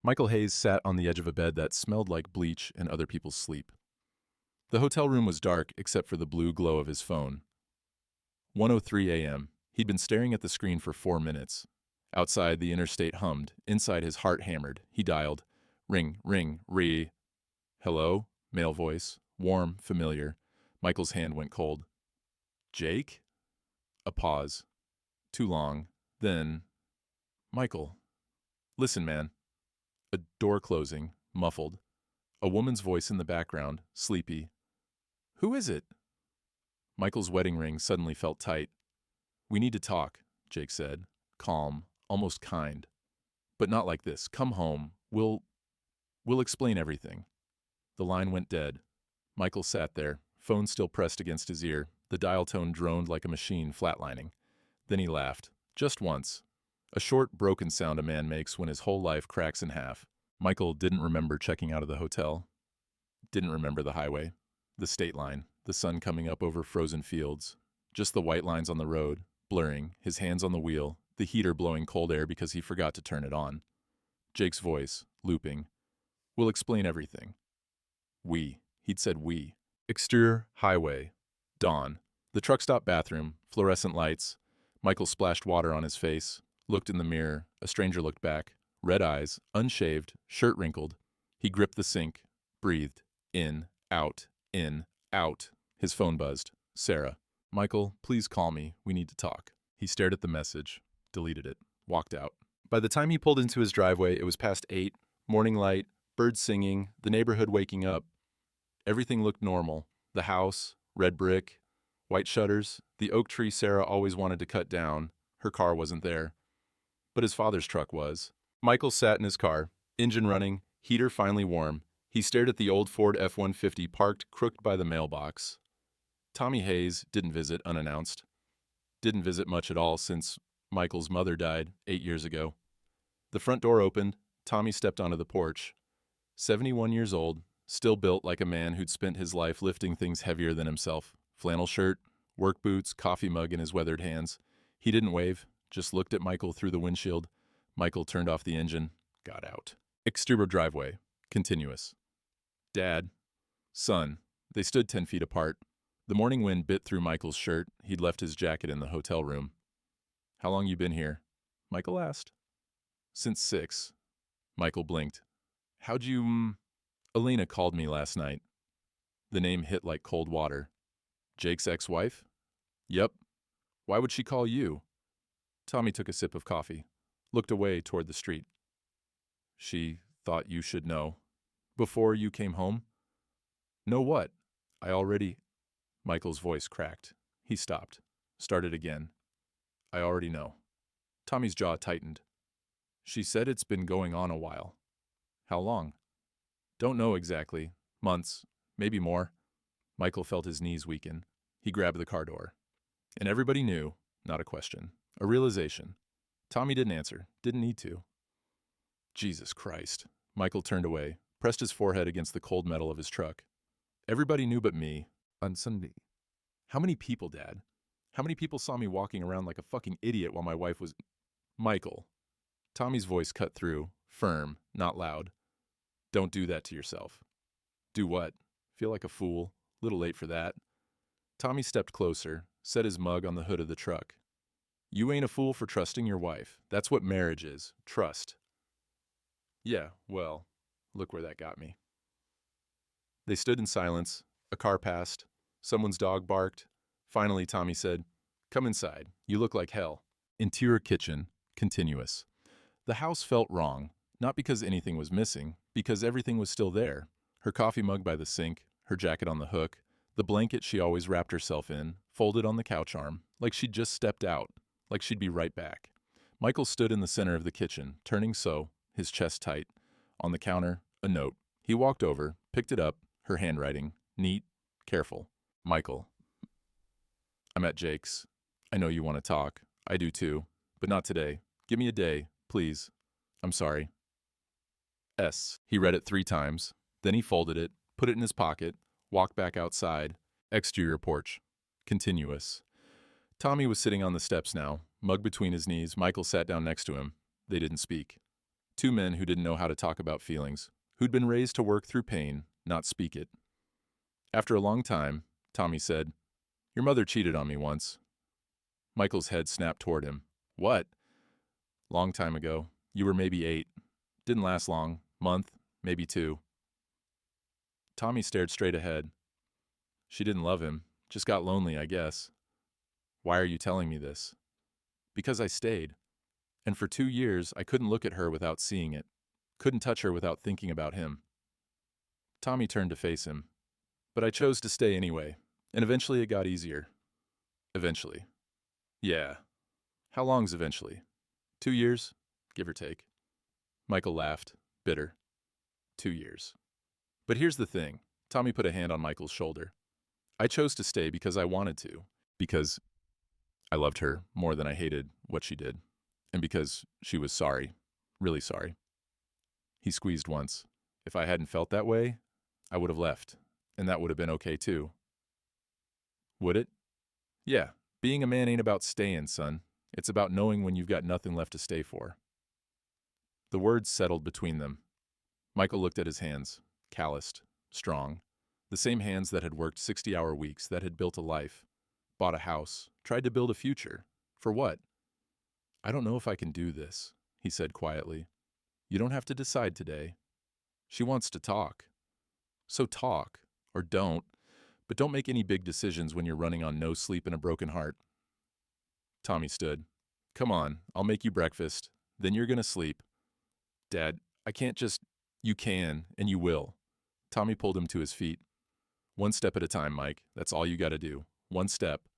Michael Hayes sat on the edge of a bed that smelled like bleach and other people's sleep. The hotel room was dark except for the blue glow of his phone. 1:03 a.m. He'd been staring at the screen for 4 minutes. Outside, the interstate hummed. Inside, his heart hammered. He dialed. Ring, ring, re. Hello? Male voice. Warm, familiar. Michael's hand went cold. Jake? A pause. Too long. Then, Michael. Listen, man. A door closing, muffled. A woman's voice in the background, sleepy. Who is it? Michael's wedding ring suddenly felt tight. We need to talk, Jake said, calm, almost kind. But not like this. Come home. We'll explain everything. The line went dead. Michael sat there, phone still pressed against his ear. The dial tone droned like a machine flatlining. Then he laughed. Just once. A short, broken sound a man makes when his whole life cracks in half. Michael didn't remember checking out of the hotel. Didn't remember the highway. The state line. The sun coming up over frozen fields. Just the white lines on the road, blurring, his hands on the wheel, the heater blowing cold air because he forgot to turn it on. Jake's voice, looping. We'll explain everything. We. He'd said we. Exterior, highway. Dawn. The truck stop bathroom, fluorescent lights. Michael splashed water on his face, looked in the mirror. A stranger looked back. Red eyes, unshaved, shirt wrinkled. He gripped the sink, breathed. In, out, in, out. His phone buzzed. Sarah. Michael, please call me. We need to talk. He stared at the message, deleted it, walked out. By the time he pulled into his driveway, it was past 8, morning light, birds singing, the neighborhood waking up. Everything looked normal. The house, red brick, white shutters, the oak tree Sarah always wanted to cut down. Her car wasn't there. But his father's truck was. Michael sat in his car, engine running, heater finally warm. He stared at the old Ford F-150 parked crooked by the mailbox. Tommy Hayes didn't visit unannounced. Didn't visit much at all since Michael's mother died 8 years ago. The front door opened. Tommy stepped onto the porch. 71 years old, still built like a man who'd spent his life lifting things heavier than himself. Flannel shirt, work boots, coffee mug in his weathered hands. He didn't wave, just looked at Michael through the windshield. Michael turned off the engine, got out. Exterior driveway, continuous. Dad, son, they stood 10 feet apart. The morning wind bit through Michael's shirt. He'd left his jacket in the hotel room. How long you been here? Michael asked. Since 6. Michael blinked. How'd you, Elena called me last night. The name hit like cold water. Jake's ex-wife? Yep. Why would she call you? Tommy took a sip of coffee, looked away toward the street. She thought you should know. Before you came home? Know what? I already... Michael's voice cracked. He stopped. Started again. I already know. Tommy's jaw tightened. She said it's been going on a while. How long? Don't know exactly. Months. Maybe more. Michael felt his knees weaken. He grabbed the car door. And everybody knew. Not a question. A realization. Tommy didn't answer. Didn't need to. Jesus Christ. Michael turned away, pressed his forehead against the cold metal of his truck. Everybody knew but me. On Sunday. How many people, Dad? How many people saw me walking around like a fucking idiot while my wife was... Michael. Tommy's voice cut through, firm, not loud. Don't do that to yourself. Do what? Feel like a fool? Little late for that. Tommy stepped closer, set his mug on the hood of the truck. You ain't a fool for trusting your wife. That's what marriage is. Trust. Yeah, well, look where that got me. They stood in silence. A car passed. Someone's dog barked. Finally, Tommy said, Come inside. You look like hell. Interior kitchen, continuous. The house felt wrong, not because anything was missing, because everything was still there. Her coffee mug by the sink, her jacket on the hook, the blanket she always wrapped herself in, folded on the couch arm, like she'd just stepped out, like she'd be right back. Michael stood in the center of the kitchen, turning so, his chest tight. On the counter, a note. He walked over, picked it up, her handwriting, neat, careful. Michael. I'm at Jake's. I know you want to talk. I do too. But not today. Give me a day, please. I'm sorry. S. He read it 3 times. Then he folded it, put it in his pocket, walked back outside. Exterior porch. Continuous. Tommy was sitting on the steps now, mug between his knees. Michael sat down next to him. They didn't speak. Two men who didn't know how to talk about feelings, who'd been raised to work through pain, not speak it. After a long time, Tommy said, "Your mother cheated on me once." Michael's head snapped toward him. "What?" "Long time ago. You were maybe 8. Didn't last long. Month, maybe 2. Tommy stared straight ahead. "She didn't love him. Just got lonely, I guess." "Why are you telling me this?" "Because I stayed. And for 2 years, I couldn't look at her without seeing it. Couldn't touch her without thinking about him." Tommy turned to face him. "But I chose to stay anyway. And eventually it got easier." "Eventually." "Yeah." "How long's eventually?" 2 years, give or take." Michael laughed, bitter. 2 years. "But here's the thing." Tommy put a hand on Michael's shoulder. "I chose to stay because I wanted to. Because I loved her more than I hated what she did. And because she was sorry. Really sorry." He squeezed once. "If I hadn't felt that way, I would have left. And that would have been okay too." "Would it?" "Yeah. Being a man ain't about staying, son. It's about knowing when you've got nothing left to stay for." The words settled between them. Michael looked at his hands, calloused, strong. The same hands that had worked 60-hour weeks, that had built a life, bought a house, tried to build a future. For what? "I don't know if I can do this," he said quietly. "You don't have to decide today." "She wants to talk." "So talk. Or don't. But don't make any big decisions when you're running on no sleep and a broken heart." Tommy stood. "Come on, I'll make you breakfast. Then you're gonna sleep." "Dad, I can't just—" "You can, and you will." Tommy pulled him to his feet. "One step at a time, Mike. That's all you gotta do. One step."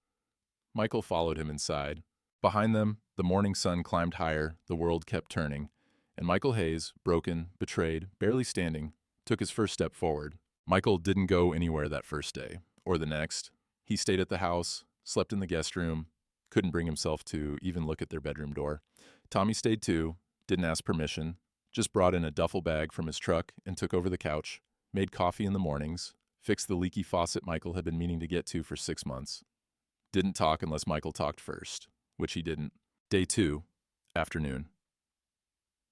Michael followed him inside. Behind them, the morning sun climbed higher, the world kept turning, and Michael Hayes, broken, betrayed, barely standing, took his first step forward. Michael didn't go anywhere that first day, or the next. He stayed at the house, slept in the guest room, couldn't bring himself to even look at their bedroom door. Tommy stayed too, didn't ask permission, just brought in a duffel bag from his truck and took over the couch, made coffee in the mornings, fixed the leaky faucet Michael had been meaning to get to for 6 months. Didn't talk unless Michael talked first, which he didn't. Day 2, afternoon.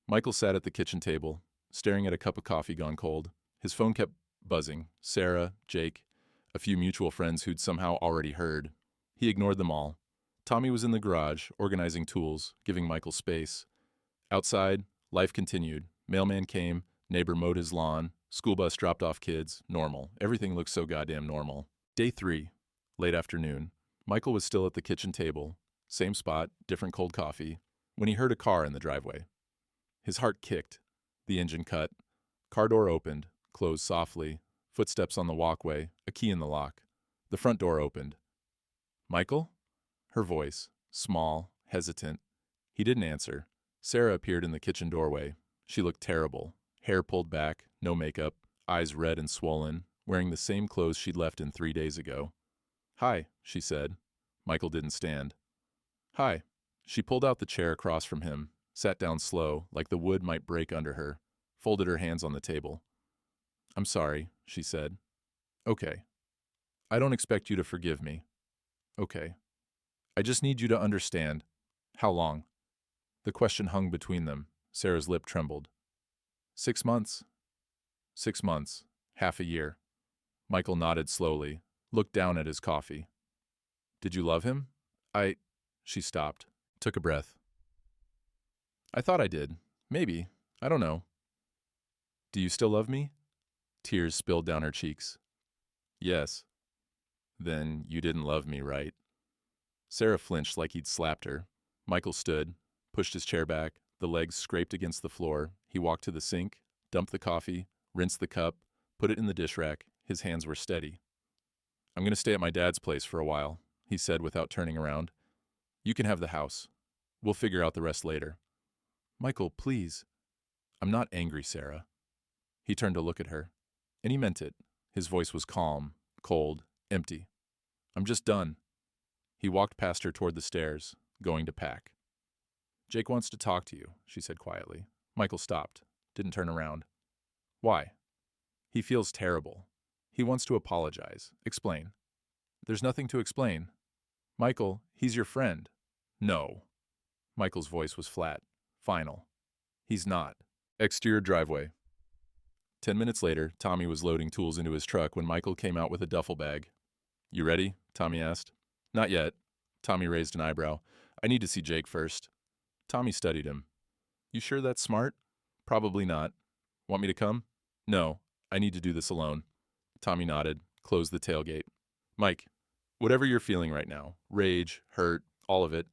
Michael sat at the kitchen table, staring at a cup of coffee gone cold. His phone kept buzzing. Sarah, Jake, a few mutual friends who'd somehow already heard. He ignored them all. Tommy was in the garage, organizing tools, giving Michael space. Outside, life continued. Mailman came, neighbor mowed his lawn, school bus dropped off kids, normal. Everything looked so goddamn normal. Day 3, late afternoon. Michael was still at the kitchen table, same spot, different cold coffee, when he heard a car in the driveway. His heart kicked. The engine cut. Car door opened, closed softly, footsteps on the walkway, a key in the lock. The front door opened. "Michael?" Her voice, small, hesitant. He didn't answer. Sarah appeared in the kitchen doorway. She looked terrible. Hair pulled back, no makeup, eyes red and swollen, wearing the same clothes she'd left in 3 days ago. "Hi," she said. Michael didn't stand. "Hi." She pulled out the chair across from him, sat down slow, like the wood might break under her, folded her hands on the table. "I'm sorry," she said. "Okay. I don't expect you to forgive me. Okay. I just need you to understand." "How long?" The question hung between them. Sarah's lip trembled. 6 months. 6 months. Half a year. Michael nodded slowly, looked down at his coffee. "Did you love him?" She stopped, took a breath. "I thought I did. Maybe. I don't know." "Do you still love me?" Tears spilled down her cheeks. "Yes." "Then you didn't love me, right?" Sarah flinched like he'd slapped her. Michael stood, pushed his chair back, the legs scraped against the floor. He walked to the sink, dumped the coffee, rinsed the cup, put it in the dish rack. His hands were steady. "I'm going to stay at my dad's place for a while," he said without turning around. "You can have the house. We'll figure out the rest later." "Michael, please." "I'm not angry, Sarah." He turned to look at her, and he meant it. His voice was calm, cold, empty. "I'm just done." He walked past her toward the stairs, going to pack. "Jake wants to talk to you," she said quietly. Michael stopped, didn't turn around. "Why?" "He feels terrible. He wants to apologize. Explain." "There's nothing to explain." "Michael, he's your friend." "No." Michael's voice was flat, final. "He's not." Exterior driveway. 10 minutes later, Tommy was loading tools into his truck when Michael came out with a duffel bag. You ready? Tommy asked. Not yet. Tommy raised an eyebrow. I need to see Jake first. Tommy studied him. You sure that's smart? Probably not. Want me to come? No, I need to do this alone. Tommy nodded, closed the tailgate. Mike, whatever you're feeling right now, rage, hurt, all of it,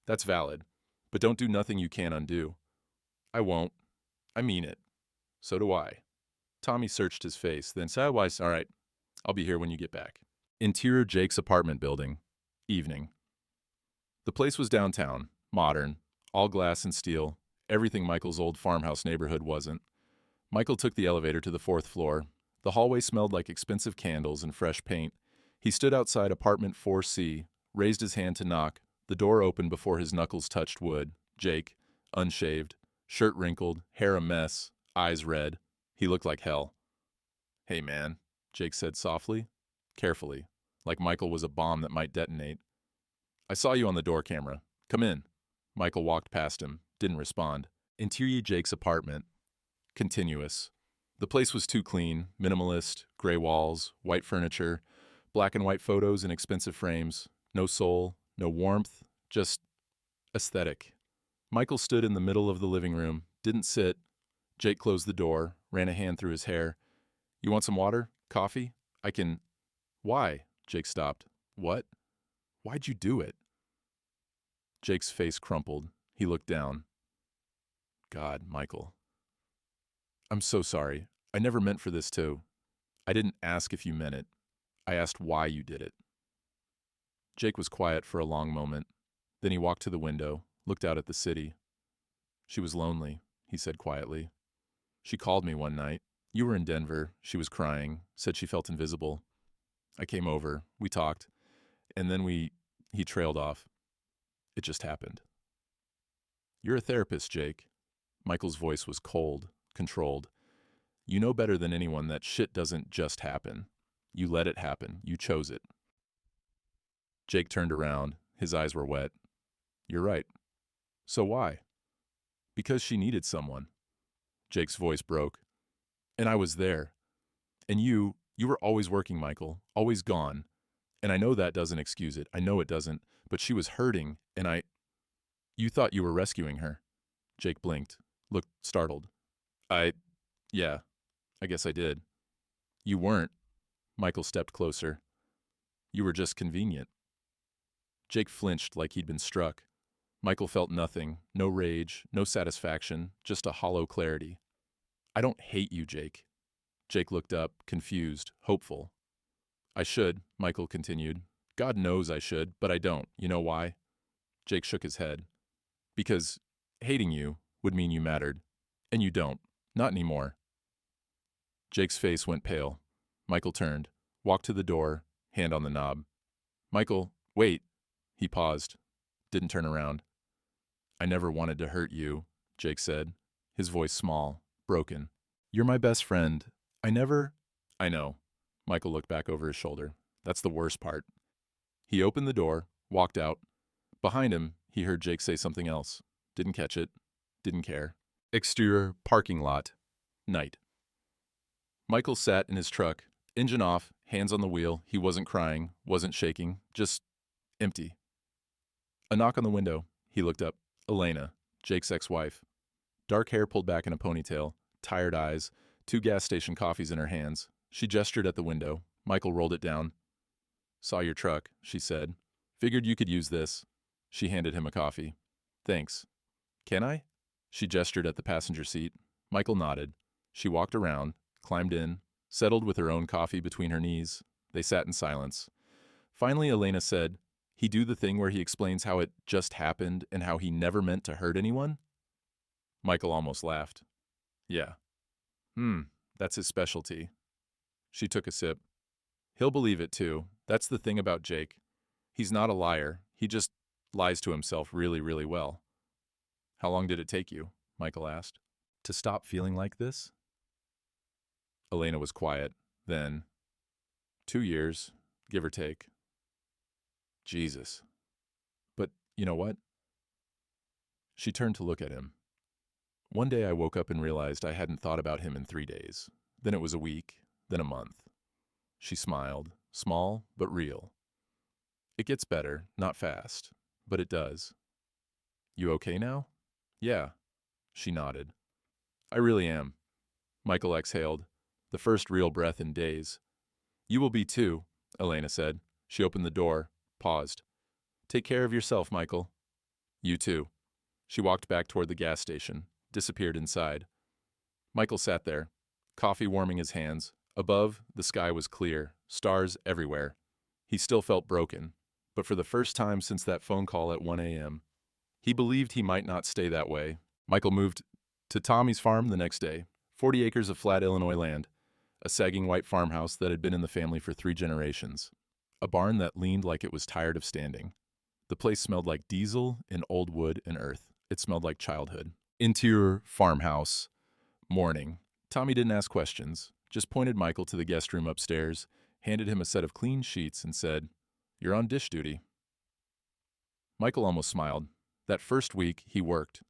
that's valid. But don't do nothing you can't undo. I won't. I mean it. So do I. Tommy searched his face, then said, all right, I'll be here when you get back. Interior Jake's apartment building. Evening. The place was downtown, modern, all glass and steel, everything Michael's old farmhouse neighborhood wasn't. Michael took the elevator to the 4th floor. The hallway smelled like expensive candles and fresh paint. He stood outside apartment 4C, raised his hand to knock. The door opened before his knuckles touched wood. Jake, unshaved, shirt wrinkled, hair a mess, eyes red. He looked like hell. Hey, man, Jake said softly, carefully, like Michael was a bomb that might detonate. I saw you on the door camera. Come in. Michael walked past him, didn't respond. Interior Jake's apartment. Continuous. The place was too clean, minimalist, gray walls, white furniture, black and white photos in expensive frames. No soul, no warmth, just aesthetic. Michael stood in the middle of the living room, didn't sit. Jake closed the door, ran a hand through his hair. You want some water? Coffee? I can... Why? Jake stopped. What? Why'd you do it? Jake's face crumpled. He looked down. God, Michael. I'm so sorry. I never meant for this to... I didn't ask if you meant it. I asked why you did it. Jake was quiet for a long moment. Then he walked to the window, looked out at the city. She was lonely, he said quietly. She called me one night. You were in Denver. She was crying, said she felt invisible. I came over, we talked, and then he trailed off. It just happened. You're a therapist, Jake. Michael's voice was cold, controlled. You know better than anyone that shit doesn't just happen. You let it happen. You chose it. Jake turned around. His eyes were wet. You're right. So why? Because she needed someone. Jake's voice broke. And I was there. And you were always working, Michael, always gone. And I know that doesn't excuse it. I know it doesn't. But she was hurting, and You thought you were rescuing her. Jake blinked, looked startled. Yeah, I guess I did. You weren't. Michael stepped closer. You were just convenient. Jake flinched like he'd been struck. Michael felt nothing, no rage, no satisfaction, just a hollow clarity. I don't hate you, Jake. Jake looked up, confused, hopeful. I should, Michael continued. God knows I should, but I don't. You know why? Jake shook his head. Because hating you would mean you mattered. And you don't. Not anymore. Jake's face went pale. Michael turned, walked to the door, hand on the knob. Michael, wait. He paused, didn't turn around. I never wanted to hurt you, Jake said, his voice small, broken. You're my best friend. I know. Michael looked back over his shoulder. That's the worst part. He opened the door, walked out. Behind him, he heard Jake say something else. Didn't catch it. Didn't care. Exterior parking lot. Night. Michael sat in his truck, engine off, hands on the wheel. He wasn't crying, wasn't shaking, just empty. A knock on the window. He looked up. Elena, Jake's ex-wife. Dark hair pulled back in a ponytail, tired eyes, 2 gas station coffees in her hands. She gestured at the window. Michael rolled it down. Saw your truck, she said. Figured you could use this. She handed him a coffee. Thanks. Can I? She gestured at the passenger seat. Michael nodded. She walked around, climbed in, settled with her own coffee between her knees. They sat in silence. Finally, Elena said, he do the thing where he explains how it just happened and how he never meant to hurt anyone? Michael almost laughed. Yeah. That's his specialty. She took a sip. He'll believe it too. That's the thing about Jake. He's not a liar. He just lies to himself really, really well. How long did it take you? Michael asked. To stop feeling like this? Elena was quiet. Then, 2 years, give or take. Jesus. But you know what? She turned to look at him. One day I woke up and realized I hadn't thought about him in 3 days. Then it was a week, then a month. She smiled, small but real. It gets better, not fast, but it does. You okay now? Yeah, she nodded. I really am. Michael exhaled, the first real breath in days. You will be too, Elena said. She opened the door, paused. Take care of yourself, Michael. You too. She walked back toward the gas station, disappeared inside. Michael sat there, coffee warming his hands. Above, the sky was clear, stars everywhere. He still felt broken, but for the first time since that phone call at 1 a.m., he believed he might not stay that way. Michael moved to Tommy's farm the next day, 40 acres of flat Illinois land, a sagging white farmhouse that had been in the family for 3 generations, a barn that leaned like it was tired of standing. The place smelled like diesel and old wood and earth. It smelled like childhood. Interior farmhouse. Morning. Tommy didn't ask questions, just pointed Michael to the guest room upstairs, handed him a set of clean sheets and said, You're on dish duty. Michael almost smiled. That first week, he worked.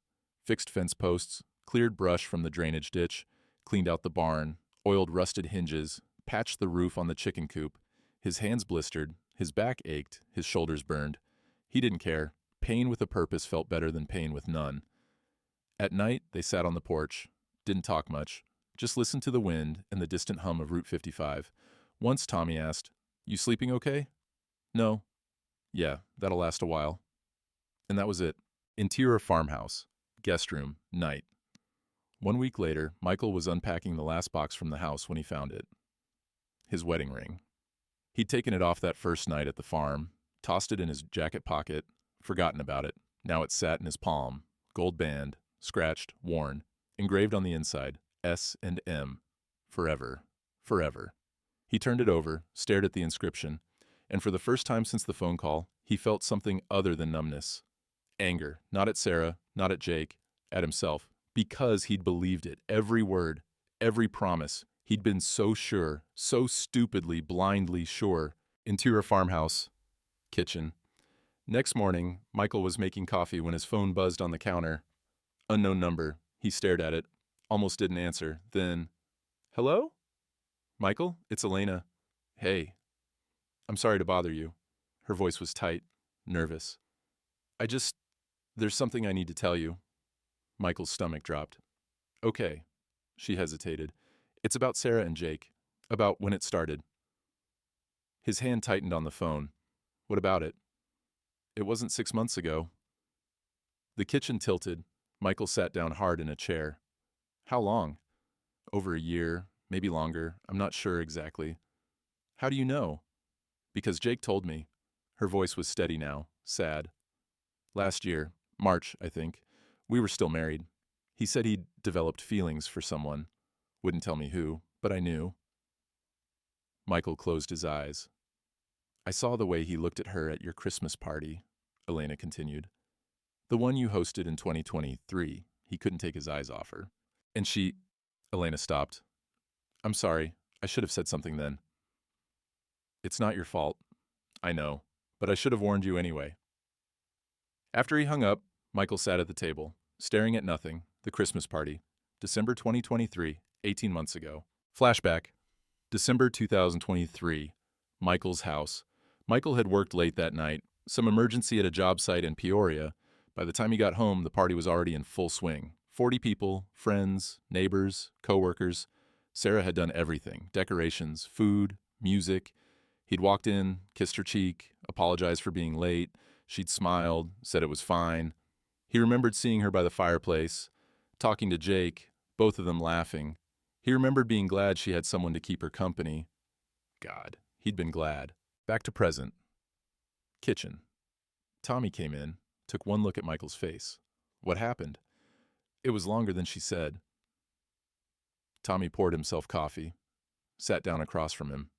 Fixed fence posts, cleared brush from the drainage ditch, cleaned out the barn, oiled rusted hinges, patched the roof on the chicken coop. His hands blistered, his back ached, his shoulders burned. He didn't care. Pain with a purpose felt better than pain with none. At night, they sat on the porch, didn't talk much, just listened to the wind and the distant hum of Route 55. Once Tommy asked, You sleeping okay? No. Yeah, that'll last a while. And that was it. Interior farmhouse, guest room, night. 1 week later, Michael was unpacking the last box from the house when he found it. His wedding ring. He'd taken it off that first night at the farm, tossed it in his jacket pocket, forgotten about it. Now it sat in his palm, gold band, scratched, worn, engraved on the inside, S and M, forever, forever. He turned it over, stared at the inscription, and for the first time since the phone call, he felt something other than numbness. Anger, not at Sarah, not at Jake, at himself, because he'd believed it, every word, every promise. He'd been so sure, so stupidly, blindly sure. Interior farmhouse, kitchen. Next morning, Michael was making coffee when his phone buzzed on the counter. Unknown number. He stared at it, almost didn't answer. Then, hello? Michael, it's Elena. Hey. I'm sorry to bother you. Her voice was tight, nervous. There's something I need to tell you. Michael's stomach dropped. Okay. She hesitated. It's about Sarah and Jake. About when it started. His hand tightened on the phone. What about it? It wasn't 6 months ago. The kitchen tilted. Michael sat down hard in a chair. How long? Over a year, maybe longer. I'm not sure exactly. How do you know? Because Jake told me. Her voice was steady now, sad. Last year, March, I think, we were still married. He said he'd developed feelings for someone. Wouldn't tell me who, but I knew. Michael closed his eyes. I saw the way he looked at her at your Christmas party, Elena continued. The one you hosted in 2023. He couldn't take his eyes off her. And Elena stopped. I'm sorry, I should have said something then. It's not your fault. I know, but I should have warned you anyway. After he hung up, Michael sat at the table, staring at nothing, the Christmas party, December 2023, 18 months ago. Flashback. December 2023, Michael's house. Michael had worked late that night, some emergency at a job site in Peoria. By the time he got home, the party was already in full swing. 40 people, friends, neighbors, coworkers. Sarah had done everything, decorations, food, music. He'd walked in, kissed her cheek, apologized for being late. She'd smiled, said it was fine. He remembered seeing her by the fireplace, talking to Jake, both of them laughing. He remembered being glad she had someone to keep her company. God, he'd been glad. Back to present. Kitchen. Tommy came in, took one look at Michael's face. What happened? It was longer than she said. Tommy poured himself coffee, sat down across from him.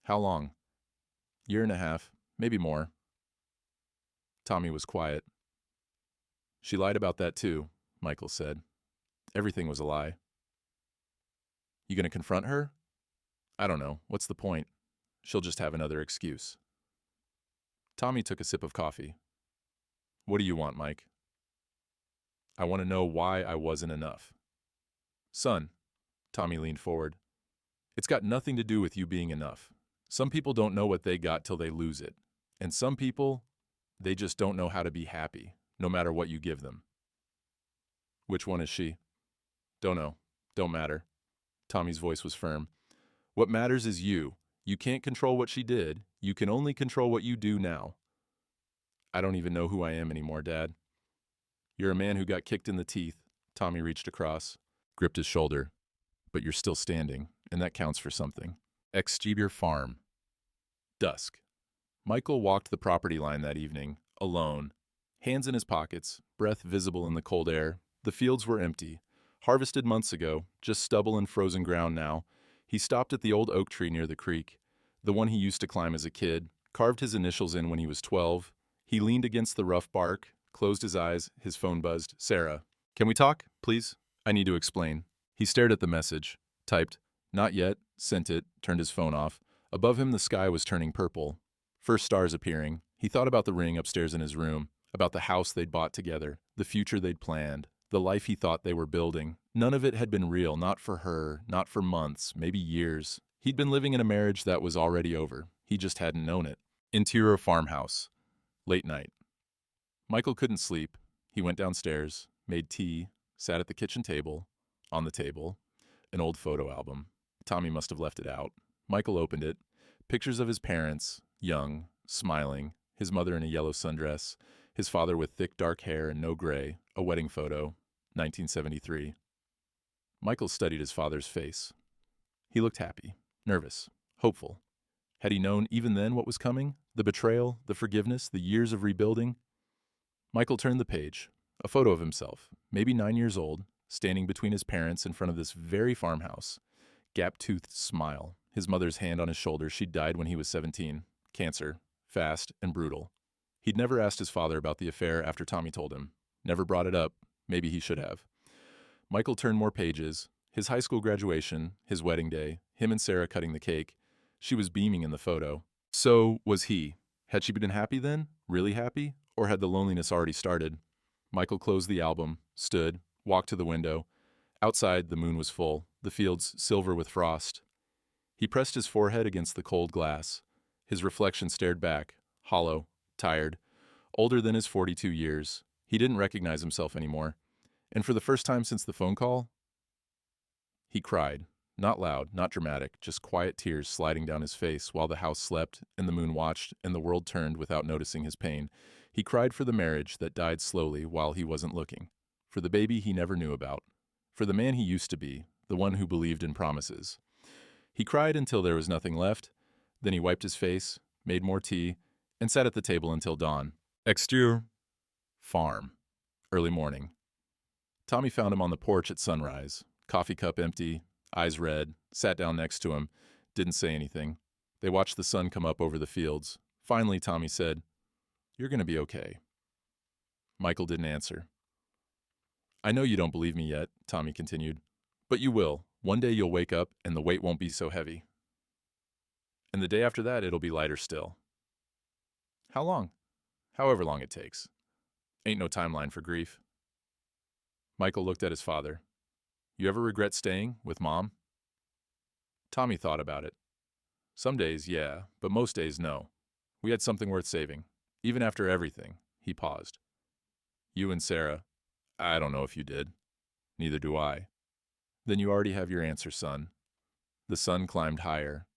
How long? 1.5 years, maybe more. Tommy was quiet. She lied about that too, Michael said. Everything was a lie. You gonna confront her? I don't know. What's the point? She'll just have another excuse. Tommy took a sip of coffee. What do you want, Mike? I want to know why I wasn't enough. Son, Tommy leaned forward. It's got nothing to do with you being enough. Some people don't know what they got till they lose it. And some people, they just don't know how to be happy, no matter what you give them. Which one is she? Don't know. Don't matter. Tommy's voice was firm. What matters is you. You can't control what she did. You can only control what you do now. I don't even know who I am anymore, Dad. You're a man who got kicked in the teeth. Tommy reached across, gripped his shoulder. But you're still standing, and that counts for something. Exterior farm. Dusk. Michael walked the property line that evening, alone. Hands in his pockets, breath visible in the cold air. The fields were empty. Harvested months ago, just stubble and frozen ground now. He stopped at the old oak tree near the creek, the one he used to climb as a kid, carved his initials in when he was 12. He leaned against the rough bark, closed his eyes, his phone buzzed. Sarah, can we talk, please? I need to explain. He stared at the message, typed, not yet, sent it, turned his phone off. Above him, the sky was turning purple. First stars appearing. He thought about the ring upstairs in his room, about the house they'd bought together, the future they'd planned, the life he thought they were building. None of it had been real, not for her, not for months, maybe years. He'd been living in a marriage that was already over. He just hadn't known it. Interior farmhouse. Late night. Michael couldn't sleep. He went downstairs, made tea, sat at the kitchen table. On the table, an old photo album. Tommy must have left it out. Michael opened it. Pictures of his parents, young, smiling, his mother in a yellow sundress, his father with thick dark hair and no gray, a wedding photo, 1973. Michael studied his father's face. He looked happy, nervous, hopeful. Had he known even then what was coming? The betrayal, the forgiveness, the years of rebuilding? Michael turned the page. A photo of himself, maybe 9 years old, standing between his parents in front of this very farmhouse. Gap-toothed smile, his mother's hand on his shoulder. She'd died when he was 17. Cancer, fast and brutal. He'd never asked his father about the affair after Tommy told him. Never brought it up. Maybe he should have. Michael turned more pages. His high school graduation, his wedding day, him and Sarah cutting the cake. She was beaming in the photo. So was he. Had she been happy then? Really happy? Or had the loneliness already started? Michael closed the album, stood, walked to the window. Outside, the moon was full, the fields silver with frost. He pressed his forehead against the cold glass. His reflection stared back, hollow, tired, older than his 42 years. He didn't recognize himself anymore. And for the first time since the phone call, he cried. Not loud, not dramatic, just quiet tears sliding down his face while the house slept and the moon watched and the world turned without noticing his pain. He cried for the marriage that died slowly while he wasn't looking, for the baby he never knew about, for the man he used to be, the one who believed in promises. He cried until there was nothing left. Then he wiped his face, made more tea, and sat at the table until dawn. Exterior farm. Early morning. Tommy found him on the porch at sunrise, coffee cup empty, eyes red, sat down next to him, didn't say anything. They watched the sun come up over the fields. Finally, Tommy said, "You're going to be okay." Michael didn't answer. "I know you don't believe me yet," Tommy continued, "but you will. One day you'll wake up and the weight won't be so heavy. And the day after that, it'll be lighter still." "How long?" "However long it takes. Ain't no timeline for grief." Michael looked at his father. "You ever regret staying with Mom?" Tommy thought about it. "Some days, yeah, but most days, no. We had something worth saving. Even after everything." He paused. "You and Sarah, I don't know if you did. Neither do I." "Then you already have your answer, son." The sun climbed higher,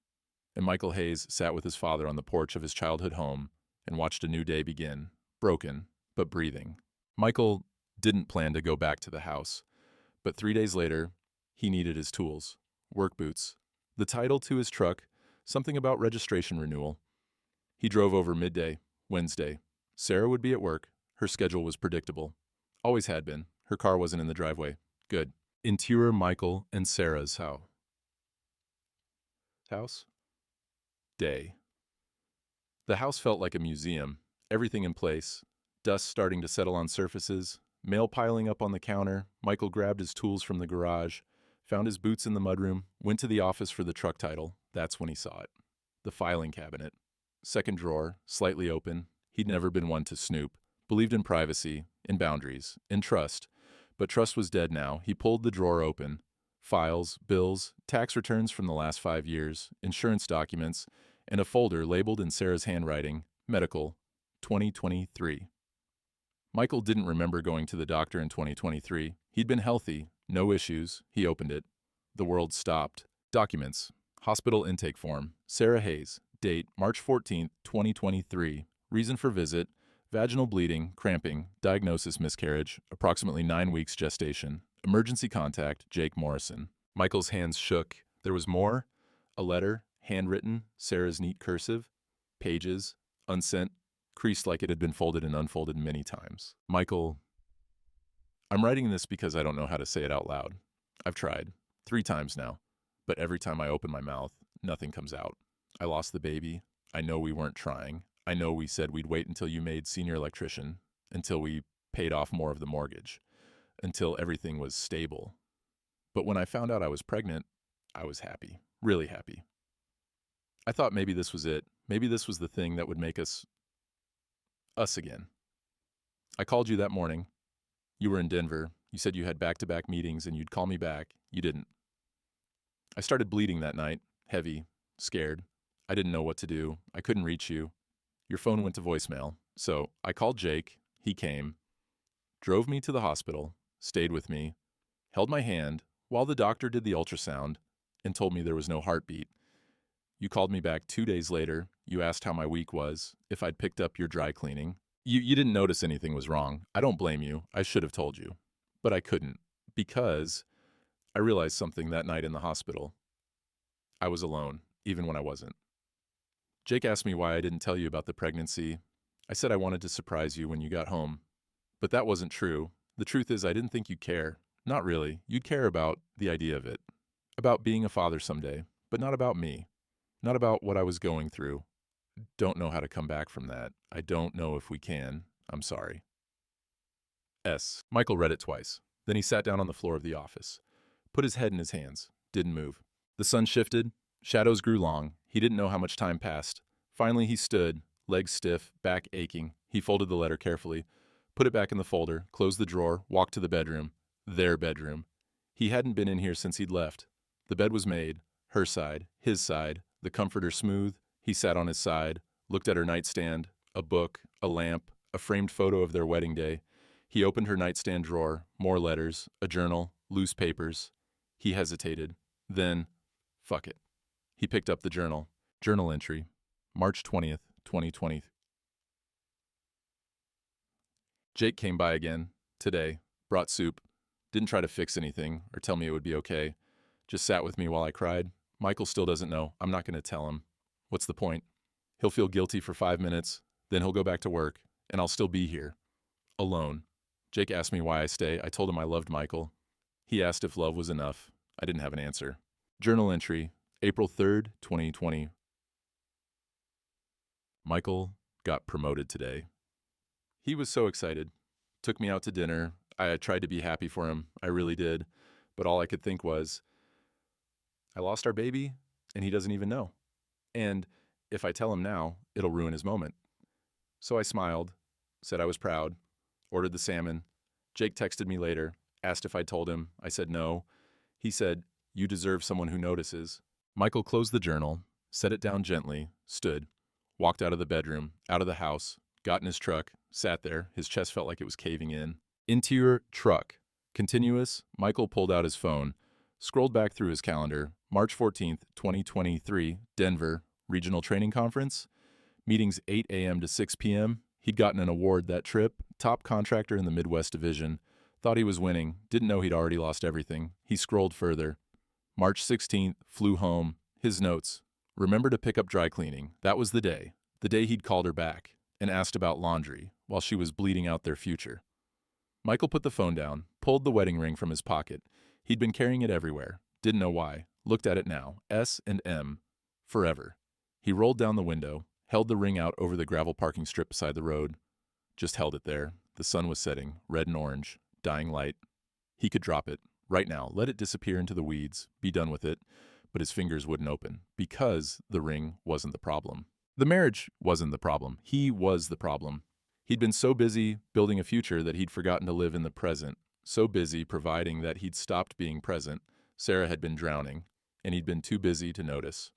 and Michael Hayes sat with his father on the porch of his childhood home and watched a new day begin, broken, but breathing. Michael didn't plan to go back to the house, but 3 days later, he needed his tools, work boots, the title to his truck, something about registration renewal. He drove over midday, Wednesday. Sarah would be at work. Her schedule was predictable. Always had been. Her car wasn't in the driveway. Good. Interior Michael and Sarah's house. Day. The house felt like a museum, everything in place, dust starting to settle on surfaces, mail piling up on the counter. Michael grabbed his tools from the garage, found his boots in the mudroom, went to the office for the truck title. That's when he saw it. The filing cabinet. Second drawer, slightly open. He'd never been one to snoop. Believed in privacy, in boundaries, in trust. But trust was dead now. He pulled the drawer open. Files, bills, tax returns from the last 5 years, insurance documents, and a folder labeled in Sarah's handwriting, Medical, 2023. Michael didn't remember going to the doctor in 2023. He'd been healthy, no issues. He opened it. The world stopped. Documents. Hospital intake form. Sarah Hayes. Date, March 14, 2023. Reason for visit, vaginal bleeding, cramping, diagnosis miscarriage, approximately 9 weeks gestation. Emergency contact, Jake Morrison. Michael's hands shook. There was more. A letter, handwritten, Sarah's neat cursive. Pages, unsent, creased like it had been folded and unfolded many times. Michael, I'm writing this because I don't know how to say it out loud. I've tried 3 times now, but every time I open my mouth, nothing comes out. I lost the baby. I know we weren't trying. I know we said we'd wait until you made senior electrician, until we paid off more of the mortgage, until everything was stable. But when I found out I was pregnant, I was happy, really happy. I thought maybe this was it. Maybe this was the thing that would make us again. I called you that morning. You were in Denver. You said you had back-to-back meetings and you'd call me back. You didn't. I started bleeding that night, heavy, scared. I didn't know what to do. I couldn't reach you. Your phone went to voicemail. So I called Jake. He came, drove me to the hospital, stayed with me, held my hand while the doctor did the ultrasound and told me there was no heartbeat. You called me back 2 days later. You asked how my week was, if I'd picked up your dry cleaning. You didn't notice anything was wrong. I don't blame you. I should have told you. But I couldn't, because I realized something that night in the hospital. I was alone, even when I wasn't. Jake asked me why I didn't tell you about the pregnancy. I said I wanted to surprise you when you got home. But that wasn't true. The truth is I didn't think you'd care. Not really. You'd care about the idea of it. About being a father someday, but not about me. Not about what I was going through. Don't know how to come back from that. I don't know if we can. I'm sorry. S. Michael read it twice. Then he sat down on the floor of the office. Put his head in his hands. Didn't move. The sun shifted. Shadows grew long. He didn't know how much time passed. Finally he stood, legs stiff, back aching. He folded the letter carefully, put it back in the folder, closed the drawer, walked to the bedroom. Their bedroom. He hadn't been in here since he'd left. The bed was made. Her side. His side. The comforter smooth. He sat on his side, looked at her nightstand, a book, a lamp, a framed photo of their wedding day. He opened her nightstand drawer, more letters, a journal, loose papers. He hesitated. Then, fuck it. He picked up the journal. Journal entry, March 20th, 2020. Jake came by again, today, brought soup. Didn't try to fix anything or tell me it would be okay. Just sat with me while I cried. Michael still doesn't know. I'm not going to tell him. What's the point? He'll feel guilty for 5 minutes, then he'll go back to work, and I'll still be here. Alone. Jake asked me why I stay. I told him I loved Michael. He asked if love was enough. I didn't have an answer. Journal entry, April 3rd, 2020. Michael got promoted today. He was so excited. Took me out to dinner. I tried to be happy for him. I really did. But all I could think was, I lost our baby, and he doesn't even know. And if I tell him now, it'll ruin his moment. So I smiled, said I was proud, ordered the salmon. Jake texted me later, asked if I told him. I said no. He said, you deserve someone who notices. Michael closed the journal, set it down gently, stood, walked out of the bedroom, out of the house, got in his truck, sat there. His chest felt like it was caving in. Interior truck. Continuous. Michael pulled out his phone, scrolled back through his calendar. March 14th, 2023, Denver, Regional Training Conference. Meetings 8 a.m. to 6 p.m. He'd gotten an award that trip, top contractor in the Midwest Division. Thought he was winning, didn't know he'd already lost everything. He scrolled further. March 16th, flew home. His notes. Remember to pick up dry cleaning. That was the day he'd called her back and asked about laundry while she was bleeding out their future. Michael put the phone down, pulled the wedding ring from his pocket. He'd been carrying it everywhere. Didn't know why. Looked at it now. S and M. Forever. He rolled down the window, held the ring out over the gravel parking strip beside the road. Just held it there. The sun was setting, red and orange, dying light. He could drop it, right now, let it disappear into the weeds, be done with it, but his fingers wouldn't open, because the ring wasn't the problem. The marriage wasn't the problem. He was the problem. He'd been so busy building a future that he'd forgotten to live in the present. So busy providing that he'd stopped being present. Sarah had been drowning, and he'd been too busy to notice.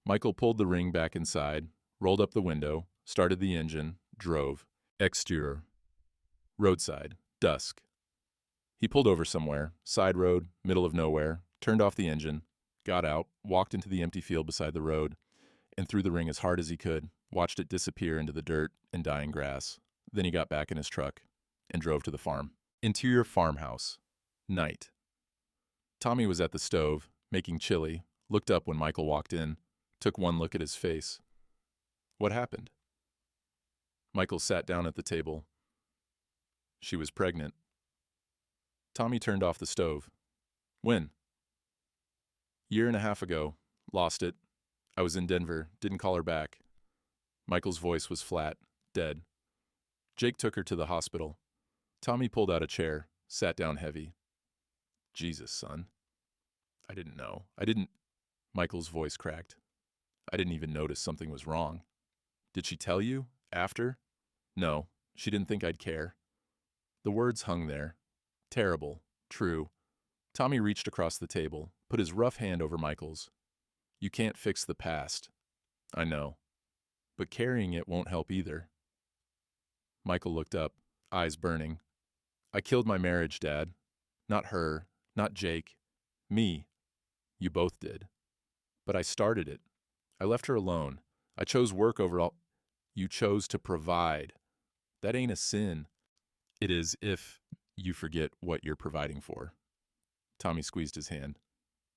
Michael pulled the ring back inside, rolled up the window, started the engine, drove. Exterior. Roadside. Dusk. He pulled over somewhere, side road, middle of nowhere, turned off the engine, got out, walked into the empty field beside the road, and threw the ring as hard as he could, watched it disappear into the dirt and dying grass. Then he got back in his truck and drove to the farm. Interior farmhouse. Night. Tommy was at the stove, making chili, looked up when Michael walked in, took one look at his face. What happened? Michael sat down at the table. She was pregnant. Tommy turned off the stove. When? Year and a half ago. Lost it. I was in Denver, didn't call her back. Michael's voice was flat, dead. Jake took her to the hospital. Tommy pulled out a chair, sat down heavy. Jesus, son. I didn't know. Michael's voice cracked. I didn't even notice something was wrong. Did she tell you? After? No, she didn't think I'd care. The words hung there. Terrible. True. Tommy reached across the table, put his rough hand over Michael's. You can't fix the past. I know. But carrying it won't help either. Michael looked up, eyes burning. I killed my marriage, Dad. Not her, not Jake. Me. You both did. But I started it. I left her alone. I chose work over all. You chose to provide. That ain't a sin. It is if you forget what you're providing for. Tommy squeezed his hand.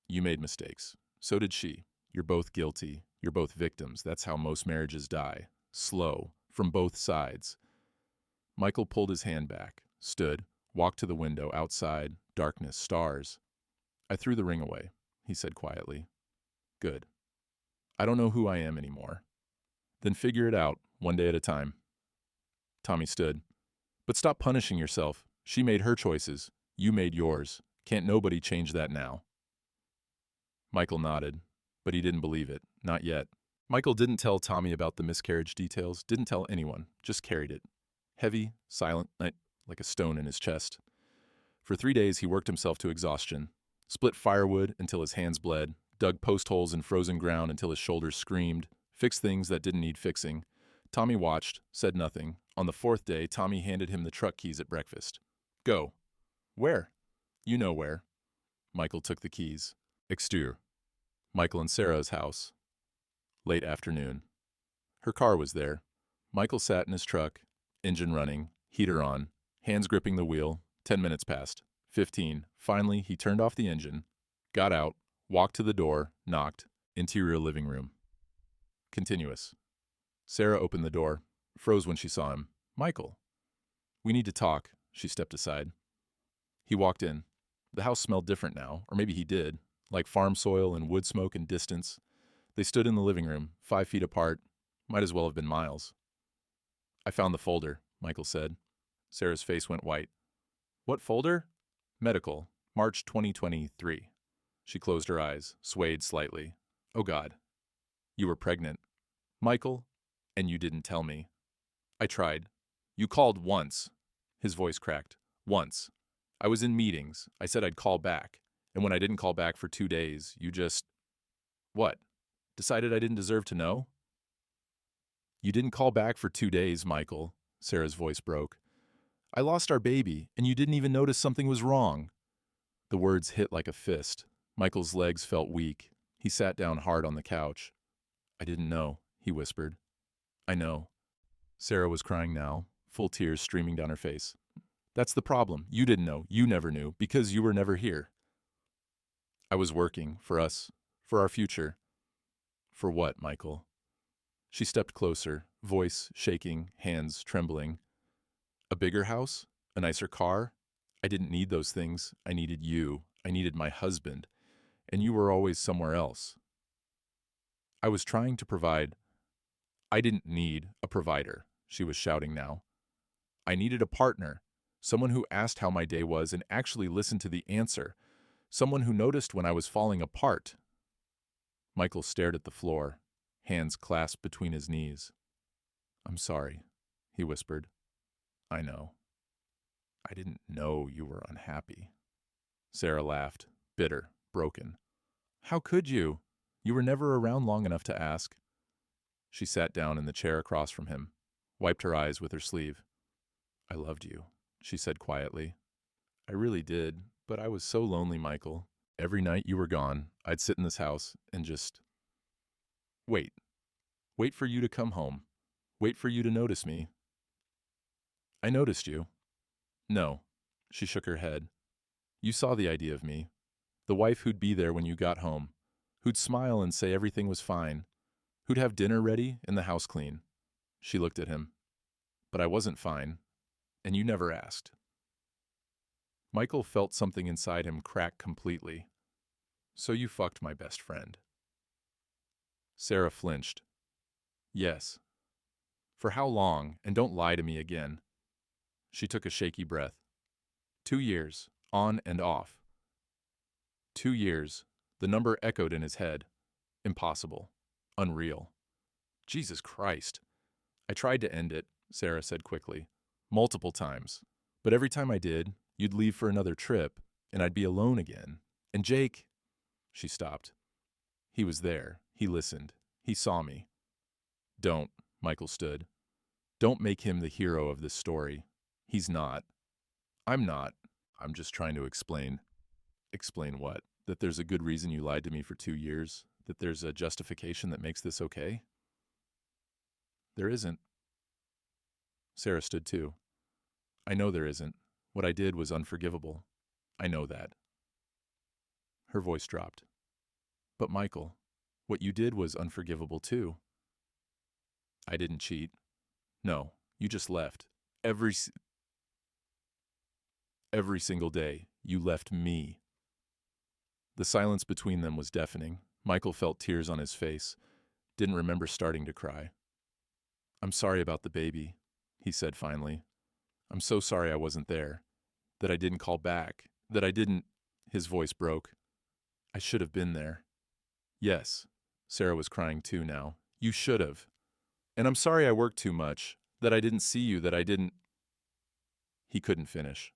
You made mistakes. So did she. You're both guilty. You're both victims. That's how most marriages die. Slow. From both sides. Michael pulled his hand back, stood, walked to the window, outside, darkness, stars. I threw the ring away, he said quietly. Good. I don't know who I am anymore. Then figure it out, one day at a time. Tommy stood. But stop punishing yourself. She made her choices. You made yours. Can't nobody change that now. Michael nodded, but he didn't believe it. Not yet. Michael didn't tell Tommy about the miscarriage details, didn't tell anyone, just carried it. Heavy, silent, like a stone in his chest. For 3 days he worked himself to exhaustion, split firewood until his hands bled, dug post holes in frozen ground until his shoulders screamed, fixed things that didn't need fixing. Tommy watched, said nothing. On the 4th day, Tommy handed him the truck keys at breakfast. Go. Where? You know where. Michael took the keys. Exterior. Michael and Sarah's house. Late afternoon. Her car was there. Michael sat in his truck, engine running, heater on, hands gripping the wheel. 10 minutes passed. 15. Finally, he turned off the engine, got out, walked to the door, knocked. Interior living room. Continuous. Sarah opened the door, froze when she saw him. Michael. We need to talk. She stepped aside. He walked in. The house smelled different now, or maybe he did, like farm soil and wood smoke and distance. They stood in the living room, 5 feet apart. Might as well have been miles. I found the folder, Michael said. Sarah's face went white. What folder? Medical, March 2023. She closed her eyes, swayed slightly. Oh God. You were pregnant. Michael, and you didn't tell me. I tried. You called once. His voice cracked. Once. I was in meetings. I said I'd call back. And when I didn't call back for 2 days, you just... What? Decided I didn't deserve to know? You didn't call back for 2 days, Michael. Sarah's voice broke. I lost our baby, and you didn't even notice something was wrong. The words hit like a fist. Michael's legs felt weak. He sat down hard on the couch. I didn't know, he whispered. I know. Sarah was crying now, full tears streaming down her face. That's the problem. You didn't know. You never knew, because you were never here. I was working, for us, for our future. For what, Michael? She stepped closer, voice shaking, hands trembling. A bigger house? A nicer car? I didn't need those things. I needed you. I needed my husband. And you were always somewhere else. I was trying to provide. I didn't need a provider, she was shouting now. I needed a partner, someone who asked how my day was and actually listened to the answer, someone who noticed when I was falling apart. Michael stared at the floor, hands clasped between his knees. I'm sorry, he whispered. I know. I didn't know you were unhappy. Sarah laughed, bitter, broken. How could you? You were never around long enough to ask. She sat down in the chair across from him, wiped her eyes with her sleeve. I loved you, she said quietly. I really did, but I was so lonely, Michael. Every night you were gone, I'd sit in this house and just wait. Wait for you to come home. Wait for you to notice me. I noticed you. No, she shook her head. You saw the idea of me. The wife who'd be there when you got home, who'd smile and say everything was fine, who'd have dinner ready and the house clean. She looked at him. But I wasn't fine, and you never asked. Michael felt something inside him crack completely. So you fucked my best friend. Sarah flinched. Yes. For how long? And don't lie to me again. She took a shaky breath. 2 years, on and off. 2 years. The number echoed in his head. Impossible. Unreal. Jesus Christ. I tried to end it, Sarah said quickly. Multiple times. But every time I did, you'd leave for another trip, and I'd be alone again. And Jake... She stopped. He was there. He listened. He saw me. Don't, Michael stood. Don't make him the hero of this story. He's not. I'm not. I'm just trying to explain. Explain what? That there's a good reason you lied to me for 2 years? That there's a justification that makes this okay? There isn't. Sarah stood too. I know there isn't. What I did was unforgivable. I know that. Her voice dropped. But Michael, what you did was unforgivable too. I didn't cheat. No, you just left. Every single day, you left me. The silence between them was deafening. Michael felt tears on his face. Didn't remember starting to cry. I'm sorry about the baby, he said finally. I'm so sorry I wasn't there. That I didn't call back. That I didn't... His voice broke. I should have been there. Yes. Sarah was crying too now. You should have. And I'm sorry I worked too much. That I didn't see you. That I didn't... He couldn't finish.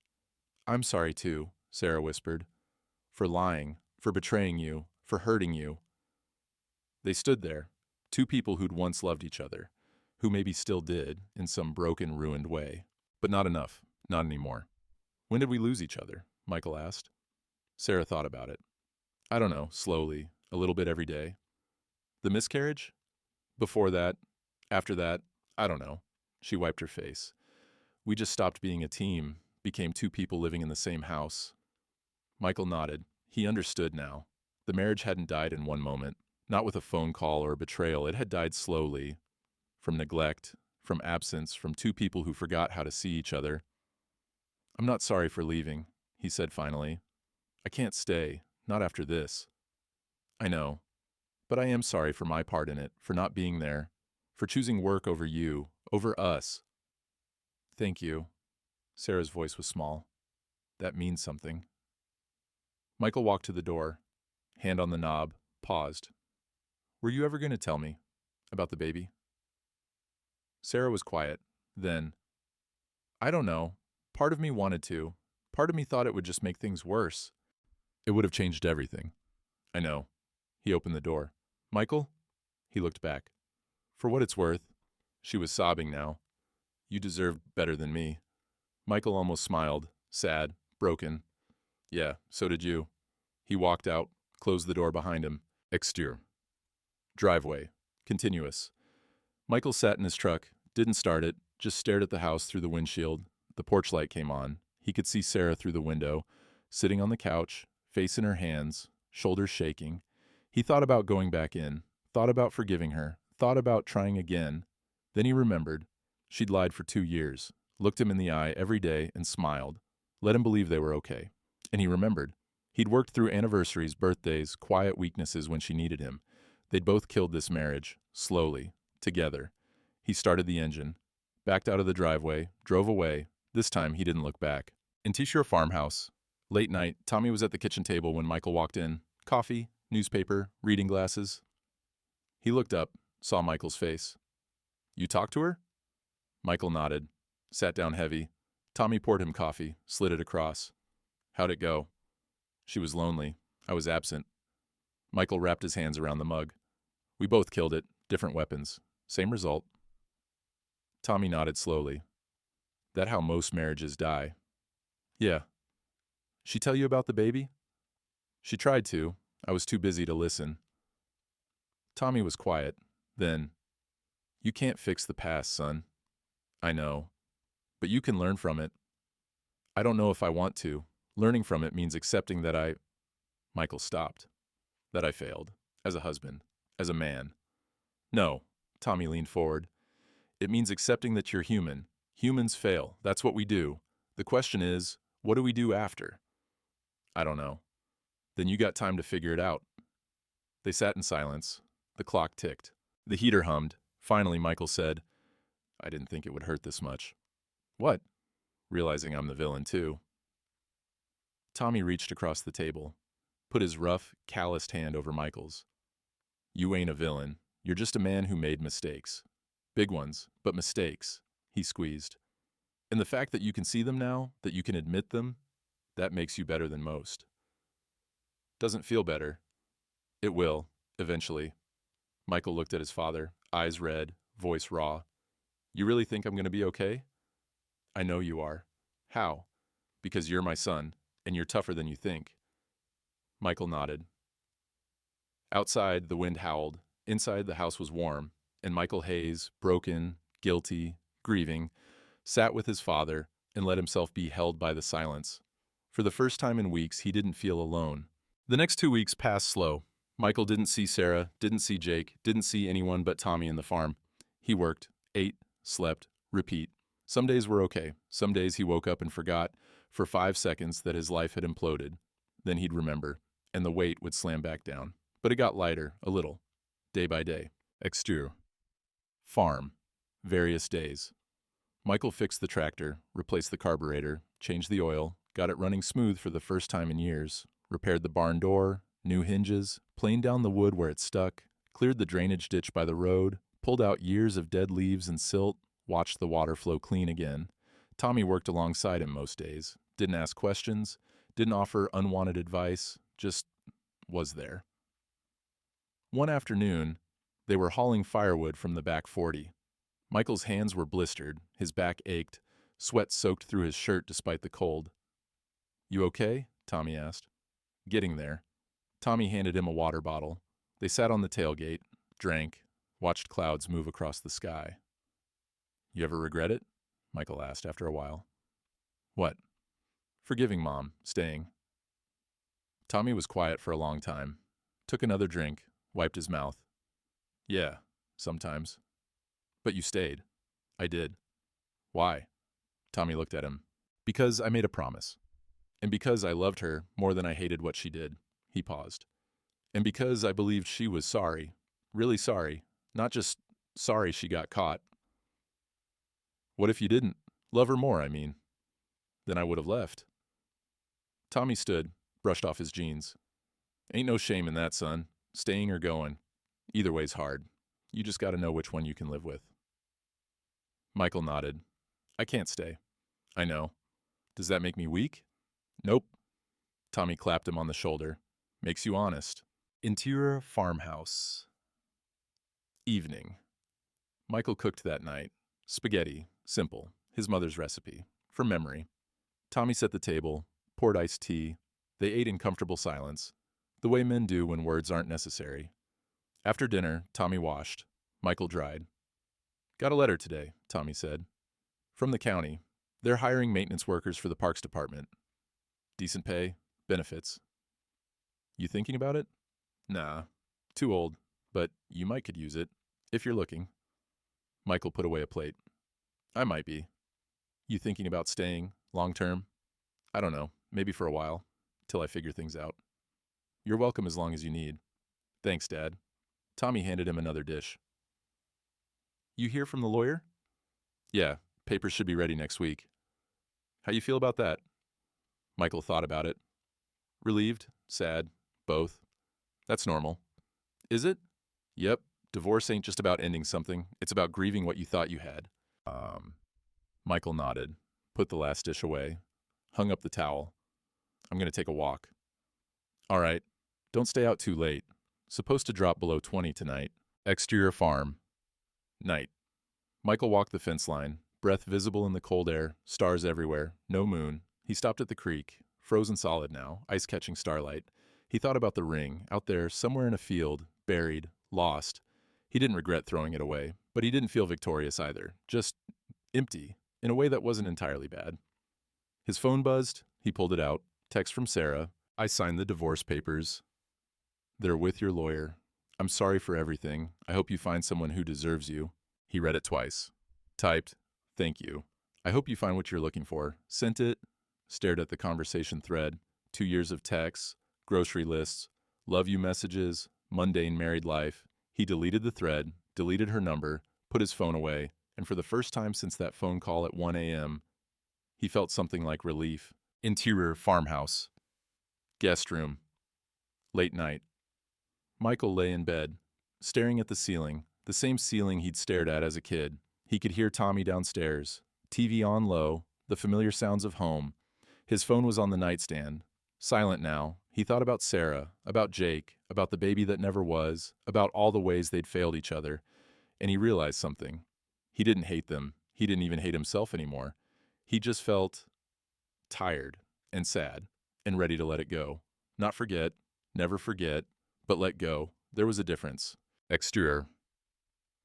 I'm sorry too, Sarah whispered. For lying. For betraying you. For hurting you. They stood there. 2 people who'd once loved each other. Who maybe still did, in some broken, ruined way. But not enough. Not anymore. When did we lose each other? Michael asked. Sarah thought about it. I don't know, slowly, a little bit every day. The miscarriage? Before that, after that, I don't know. She wiped her face. We just stopped being a team, became 2 people living in the same house. Michael nodded. He understood now. The marriage hadn't died in one moment, not with a phone call or a betrayal. It had died slowly, from neglect, from absence, from 2 people who forgot how to see each other. I'm not sorry for leaving, he said finally. I can't stay. Not after this. I know. But I am sorry for my part in it, for not being there, for choosing work over you, over us. Thank you. Sarah's voice was small. That means something. Michael walked to the door, hand on the knob, paused. Were you ever going to tell me about the baby? Sarah was quiet. Then, I don't know. Part of me wanted to. Part of me thought it would just make things worse. It would have changed everything. I know. He opened the door. Michael? He looked back. For what it's worth. She was sobbing now. You deserved better than me. Michael almost smiled, sad, broken. Yeah, so did you. He walked out, closed the door behind him. Exterior. Driveway. Continuous. Michael sat in his truck, didn't start it, just stared at the house through the windshield. The porch light came on. He could see Sarah through the window, sitting on the couch, face in her hands, shoulders shaking. He thought about going back in, thought about forgiving her, thought about trying again. Then he remembered. She'd lied for 2 years, looked him in the eye every day and smiled, let him believe they were okay. And he remembered. He'd worked through anniversaries, birthdays, quiet weaknesses when she needed him. They'd both killed this marriage, slowly, together. He started the engine, backed out of the driveway, drove away. This time he didn't look back. In T-Shore Farmhouse. Late night, Tommy was at the kitchen table when Michael walked in. Coffee, newspaper, reading glasses. He looked up, saw Michael's face. You talked to her? Michael nodded, sat down heavy. Tommy poured him coffee, slid it across. How'd it go? She was lonely. I was absent. Michael wrapped his hands around the mug. We both killed it, different weapons. Same result. Tommy nodded slowly. That how most marriages die. Yeah. She tell you about the baby? She tried to. I was too busy to listen. Tommy was quiet. Then, you can't fix the past, son. I know. But you can learn from it. I don't know if I want to. Learning from it means accepting that Michael stopped. That I failed. As a husband. As a man. No. Tommy leaned forward. It means accepting that you're human. Humans fail. That's what we do. The question is, what do we do after? I don't know. Then you got time to figure it out. They sat in silence. The clock ticked. The heater hummed. Finally, Michael said, I didn't think it would hurt this much. What? Realizing I'm the villain, too. Tommy reached across the table, put his rough, calloused hand over Michael's. You ain't a villain. You're just a man who made mistakes. Big ones, but mistakes, he squeezed. And the fact that you can see them now, that you can admit them, that makes you better than most. Doesn't feel better. It will, eventually. Michael looked at his father, eyes red, voice raw. You really think I'm going to be okay? I know you are. How? Because you're my son, and you're tougher than you think. Michael nodded. Outside, the wind howled. Inside, the house was warm, and Michael Hayes, broken, guilty, grieving, sat with his father and let himself be held by the silence. For the first time in weeks, he didn't feel alone. The next 2 weeks passed slow. Michael didn't see Sarah, didn't see Jake, didn't see anyone but Tommy in the farm. He worked, ate, slept, repeat. Some days were okay. Some days he woke up and forgot, for 5 seconds, that his life had imploded. Then he'd remember, and the weight would slam back down. But it got lighter, a little, day by day. Exterior. Farm. Various days. Michael fixed the tractor, replaced the carburetor, changed the oil, got it running smooth for the first time in years, repaired the barn door, new hinges, planed down the wood where it stuck, cleared the drainage ditch by the road, pulled out years of dead leaves and silt, watched the water flow clean again. Tommy worked alongside him most days, didn't ask questions, didn't offer unwanted advice, just was there. One afternoon, they were hauling firewood from the back 40. Michael's hands were blistered, his back ached, sweat soaked through his shirt despite the cold. You okay? Tommy asked. Getting there. Tommy handed him a water bottle. They sat on the tailgate, drank, watched clouds move across the sky. You ever regret it? Michael asked after a while. What? Forgiving Mom, staying. Tommy was quiet for a long time, took another drink, wiped his mouth. Yeah, sometimes. But you stayed. I did. Why? Tommy looked at him. Because I made a promise. And because I loved her more than I hated what she did. He paused. And because I believed she was sorry. Really sorry. Not just sorry she got caught. What if you didn't? Love her more, I mean. Then I would have left. Tommy stood, brushed off his jeans. Ain't no shame in that, son. Staying or going. Either way's hard. You just gotta know which one you can live with. Michael nodded. I can't stay. I know. Does that make me weak? Nope. Tommy clapped him on the shoulder. Makes you honest. Interior farmhouse. Evening. Michael cooked that night. Spaghetti. Simple. His mother's recipe. From memory. Tommy set the table, poured iced tea. They ate in comfortable silence, the way men do when words aren't necessary. After dinner, Tommy washed. Michael dried. Got a letter today, Tommy said. From the county. They're hiring maintenance workers for the parks department. Decent pay, benefits. You thinking about it? Nah, too old, but you might could use it, if you're looking. Michael put away a plate. I might be. You thinking about staying, long term? I don't know, maybe for a while, till I figure things out. You're welcome as long as you need. Thanks, Dad. Tommy handed him another dish. You hear from the lawyer? Yeah, papers should be ready next week. How you feel about that? Michael thought about it. Relieved, sad, both. That's normal. Is it? Yep, divorce ain't just about ending something. It's about grieving what you thought you had. Michael nodded. put the last dish away, hung up the towel. I'm going to take a walk. All right. Don't stay out too late. Supposed to drop below 20 tonight. Exterior farm. Night. Michael walked the fence line, breath visible in the cold air, stars everywhere, no moon. He stopped at the creek, frozen solid now, ice-catching starlight. He thought about the ring, out there, somewhere in a field, buried, lost. He didn't regret throwing it away, but he didn't feel victorious either, just empty, in a way that wasn't entirely bad. His phone buzzed, he pulled it out, text from Sarah. I signed the divorce papers. They're with your lawyer. I'm sorry for everything. I hope you find someone who deserves you. He read it twice. Typed, thank you. I hope you find what you're looking for. Sent it, stared at the conversation thread. 2 years of texts, grocery lists, love you messages, mundane married life. He deleted the thread, deleted her number, put his phone away, and for the first time since that phone call at 1 a.m., he felt something like relief. Interior farmhouse. Guest room. Late night. Michael lay in bed, staring at the ceiling, the same ceiling he'd stared at as a kid. He could hear Tommy downstairs, TV on low, the familiar sounds of home. His phone was on the nightstand. Silent now, he thought about Sarah, about Jake, about the baby that never was, about all the ways they'd failed each other. And he realized something. He didn't hate them. He didn't even hate himself anymore. He just felt tired and sad and ready to let it go. Not forget, never forget, but let go. There was a difference. Exterior.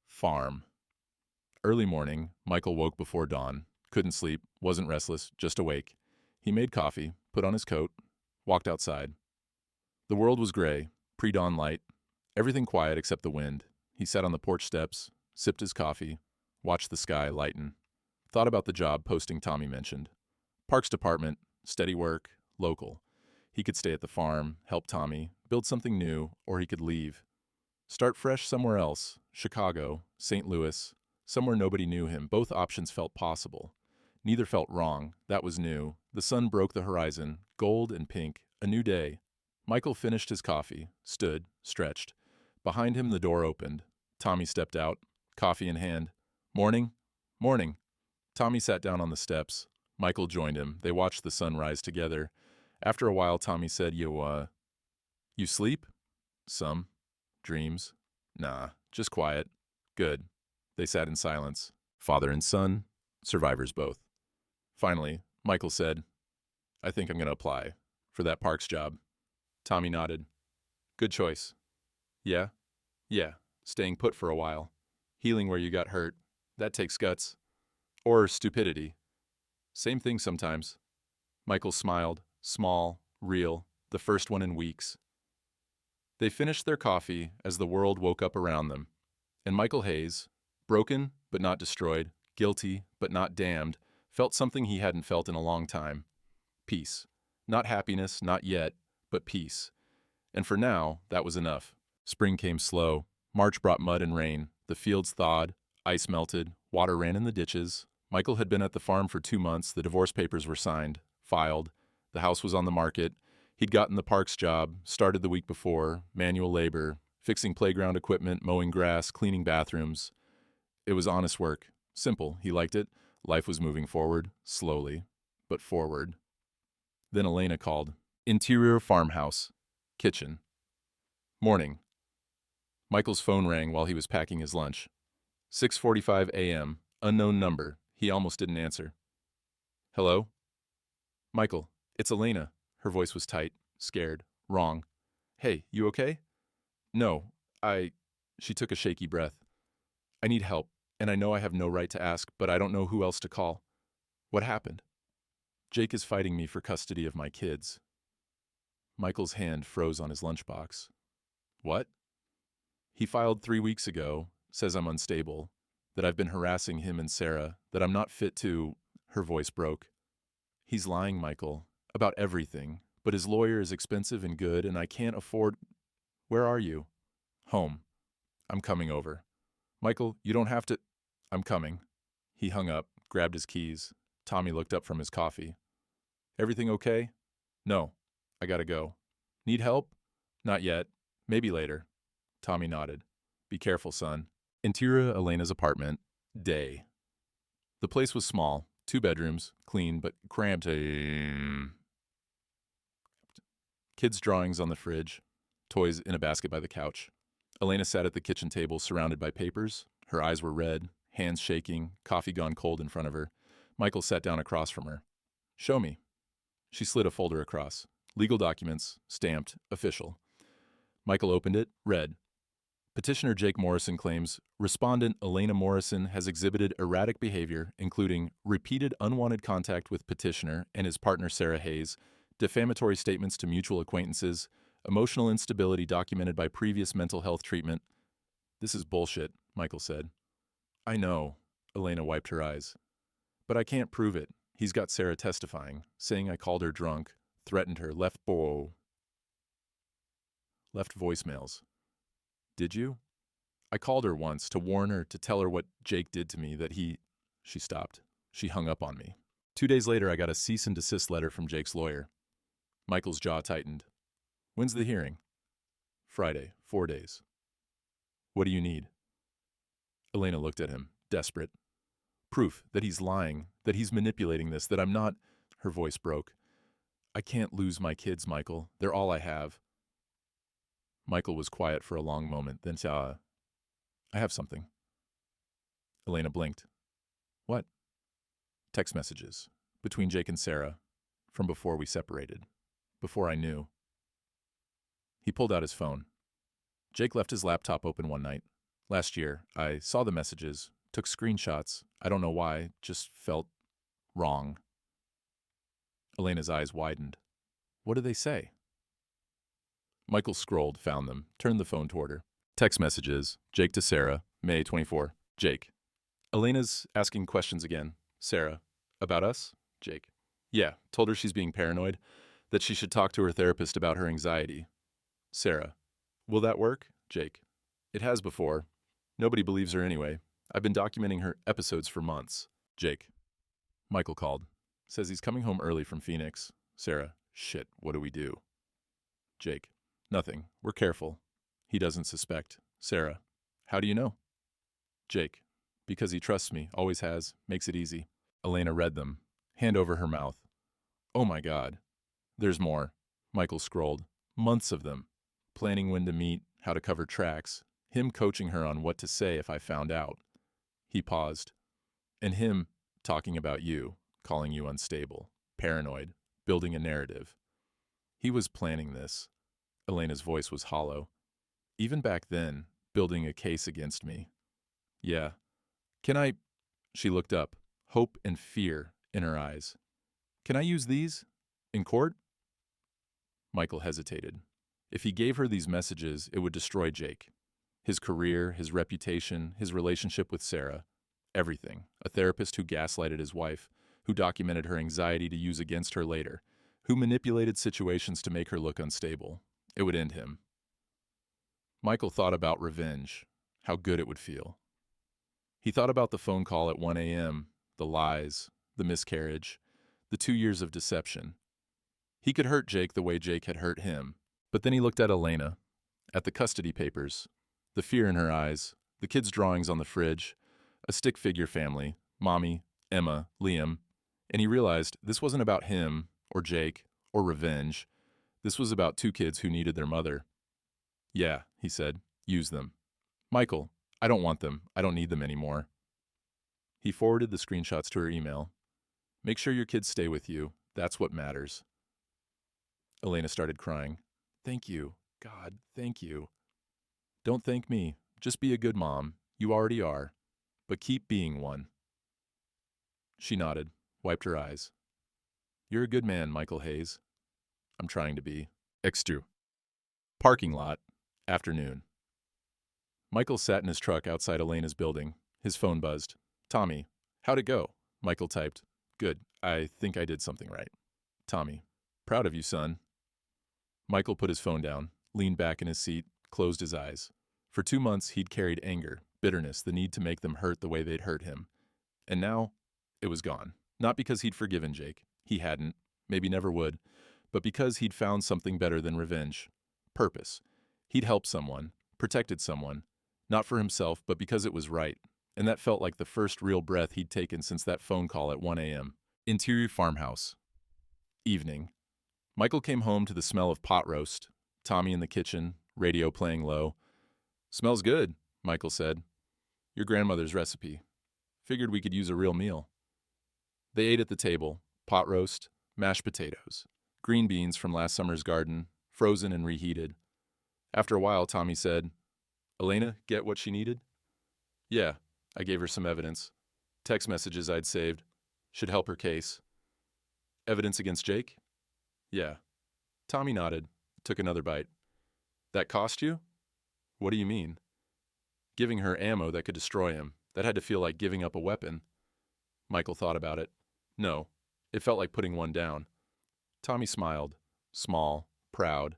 Farm. Early morning, Michael woke before dawn. Couldn't sleep, wasn't restless, just awake. He made coffee, put on his coat, walked outside. The world was gray, pre-dawn light, everything quiet except the wind. He sat on the porch steps, sipped his coffee, watched the sky lighten. Thought about the job posting Tommy mentioned. Parks department, steady work, local. He could stay at the farm, help Tommy, build something new, or he could leave. Start fresh somewhere else, Chicago, St. Louis, somewhere nobody knew him. Both options felt possible. Neither felt wrong. That was new. The sun broke the horizon, gold and pink, a new day. Michael finished his coffee, stood, stretched. Behind him the door opened. Tommy stepped out, coffee in hand. Morning? Morning. Tommy sat down on the steps. Michael joined him. They watched the sun rise together. After a while, Tommy said, You sleep? Some. Dreams? Nah, just quiet. Good. They sat in silence. Father and son, survivors both. Finally, Michael said, I think I'm going to apply for that Parks job. Tommy nodded. Good choice. Yeah? Yeah, staying put for a while. Healing where you got hurt. That takes guts. Or stupidity. Same thing sometimes. Michael smiled, small, real, the first one in weeks. They finished their coffee as the world woke up around them. And Michael Hayes, broken but not destroyed, guilty but not damned, felt something he hadn't felt in a long time. Peace. Not happiness, not yet, but peace. And for now, that was enough. Spring came slow. March brought mud and rain. The fields thawed. Ice melted. Water ran in the ditches. Michael had been at the farm for 2 months. The divorce papers were signed, filed. The house was on the market. He'd gotten the Parks job, started the week before, manual labor, fixing playground equipment, mowing grass, cleaning bathrooms. It was honest work. Simple. He liked it. Life was moving forward, slowly, but forward. Then Elena called. Interior farmhouse. Kitchen. Morning. Michael's phone rang while he was packing his lunch. 6:45 a.m. Unknown number. He almost didn't answer. Hello? Michael, it's Elena. Her voice was tight, scared, wrong. Hey, you okay? No, She took a shaky breath. I need help, and I know I have no right to ask, but I don't know who else to call. What happened? Jake is fighting me for custody of my kids. Michael's hand froze on his lunchbox. What? He filed 3 weeks ago, says I'm unstable, that I've been harassing him and Sarah, that I'm not fit to... Her voice broke. He's lying, Michael, about everything, but his lawyer is expensive and good, and I can't afford... Where are you? Home. I'm coming over. Michael, you don't have to... I'm coming. He hung up, grabbed his keys. Tommy looked up from his coffee. Everything okay? No. I gotta go. Need help? Not yet. Maybe later. Tommy nodded. Be careful, son. Interior Elena's apartment. Day. The place was small. 2 bedrooms, clean but cramped. Kids' drawings on the fridge, toys in a basket by the couch. Elena sat at the kitchen table surrounded by papers. Her eyes were red, hands shaking, coffee gone cold in front of her. Michael sat down across from her. "Show me." She slid a folder across. Legal documents, stamped, official. Michael opened it, read. Petitioner Jake Morrison claims respondent Elena Morrison has exhibited erratic behavior, including repeated unwanted contact with petitioner and his partner Sarah Hayes, defamatory statements to mutual acquaintances, emotional instability documented by previous mental health treatment. "This is bullshit," Michael said. "I know," Elena wiped her eyes. "But I can't prove it. He's got Sarah testifying, saying I called her drunk, threatened her, left voicemails." "Did you?" "I called her once to warn her, to tell her what Jake did to me, that he—" She stopped. She hung up on me. 2 days later, I got a cease and desist letter from Jake's lawyer. Michael's jaw tightened. "When's the hearing?" "Friday, 4 days." "What do you need?" Elena looked at him, desperate. "Proof that he's lying, that he's manipulating this, that I'm not—" Her voice broke. "I can't lose my kids, Michael. They're all I have." Michael was quiet for a long moment, then said, "I have something." Elena blinked. "What?" "Text messages. Between Jake and Sarah. From before we separated. Before I knew." He pulled out his phone. "Jake left his laptop open one night. Last year, I saw the messages, took screenshots. I don't know why, just felt wrong." Elena's eyes widened. "What do they say?" Michael scrolled, found them, turned the phone toward her. Text messages. Jake to Sarah, May 24. Jake. Elena's asking questions again. Sarah. About us? Jake. Yeah, told her she's being paranoid, that she should talk to her therapist about her anxiety. Sarah. Will that work? Jake. It has before. Nobody believes her anyway. I've been documenting her episodes for months. Jake. Michael called. Says he's coming home early from Phoenix. Sarah. Shit, what do we do? Jake. Nothing. We're careful. He doesn't suspect. Sarah. How do you know? Jake. Because he trusts me, always has, makes it easy. Elena read them, hand over her mouth. Oh my God. There's more. Michael scrolled. Months of them. Planning when to meet, how to cover tracks, him coaching her on what to say if I found out. He paused. And him talking about you, calling you unstable, paranoid, building a narrative. He was planning this. Elena's voice was hollow. Even back then, building a case against me. Yeah. Can I... She looked up, hope and fear in her eyes. Can I use these? In court? Michael hesitated. If he gave her these messages, it would destroy Jake. His career, his reputation, his relationship with Sarah. Everything. A therapist who gaslighted his wife, who documented her anxiety to use against her later, who manipulated situations to make her look unstable. It would end him. Michael thought about revenge, how good it would feel. He thought about the phone call at 1 a.m., the lies, the miscarriage, the 2 years of deception. He could hurt Jake the way Jake had hurt him, but then he looked at Elena, at the custody papers, the fear in her eyes, the kids' drawings on the fridge, a stick figure family, Mommy, Emma, Liam, and he realized this wasn't about him or Jake or revenge. This was about 2 kids who needed their mother. Yeah, he said, use them. Michael, I don't want them. I don't need them anymore. He forwarded the screenshots to her email. Make sure your kids stay with you. That's what matters. Elena started crying. Thank you. God, thank you. Don't thank me. Just be a good mom. You already are. But keep being one. She nodded, wiped her eyes. You're a good man, Michael Hayes. I'm trying to be. Extra. Parking lot. Afternoon. Michael sat in his truck outside Elena's building. His phone buzzed. Tommy, how'd it go? Michael typed. Good. I think I did something right. Tommy, proud of you, son. Michael put his phone down, leaned back in his seat, closed his eyes. For 2 months, he'd carried anger, bitterness, the need to make them hurt the way they'd hurt him. And now, it was gone. Not because he'd forgiven Jake. He hadn't, maybe never would, but because he'd found something better than revenge. Purpose. He'd helped someone, protected someone, not for himself, but because it was right, And that felt like the first real breath he'd taken since that phone call at 1 a.m. Interior farmhouse. Evening. Michael came home to the smell of pot roast, Tommy in the kitchen, radio playing low. "Smells good," Michael said. "Your grandmother's recipe. Figured we could use a real meal." They ate at the table, pot roast, mashed potatoes, green beans from last summer's garden, frozen and reheated. After a while, Tommy said, "Elena, get what she needed?" "Yeah," I gave her some evidence. Text messages I'd saved. Should help her case. "Evidence against Jake?" "Yeah." Tommy nodded, took another bite. "That cost you?" "What do you mean?" "Giving her ammo that could destroy him. That had to feel like giving up a weapon." Michael thought about it. "No, it felt like putting one down." Tommy smiled, small, proud.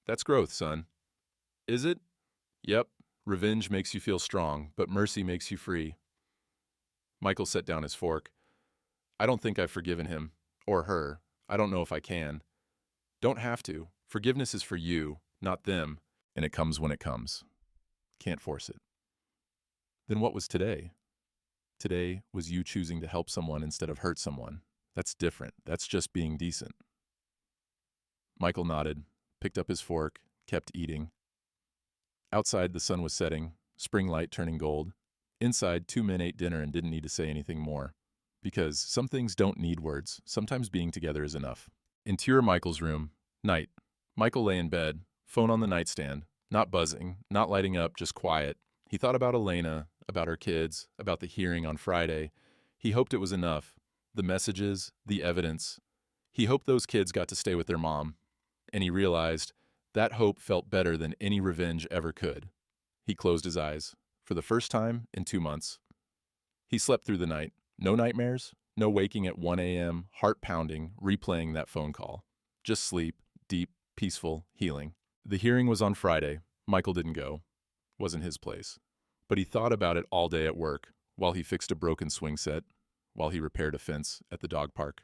"That's growth, son." "Is it?" "Yep. Revenge makes you feel strong, but mercy makes you free." Michael set down his fork. "I don't think I've forgiven him. Or her. I don't know if I can." "Don't have to. Forgiveness is for you, not them. And it comes when it comes. Can't force it." "Then what was today?" "Today was you choosing to help someone instead of hurt someone. That's different. That's just being decent." Michael nodded, picked up his fork, kept eating. Outside, the sun was setting, spring light turning gold. Inside, two men ate dinner and didn't need to say anything more. Because some things don't need words. Sometimes being together is enough. Interior Michael's room. Night. Michael lay in bed, phone on the nightstand. Not buzzing, not lighting up, just quiet. He thought about Elena, about her kids, about the hearing on Friday. He hoped it was enough. The messages, the evidence. He hoped those kids got to stay with their mom. And he realized that hope felt better than any revenge ever could. He closed his eyes, for the first time in 2 months. He slept through the night. No nightmares, no waking at 1 a.m., heart pounding, replaying that phone call. Just sleep, deep, peaceful, healing. The hearing was on Friday. Michael didn't go. Wasn't his place. But he thought about it all day at work, while he fixed a broken swing set, while he repaired a fence at the dog park.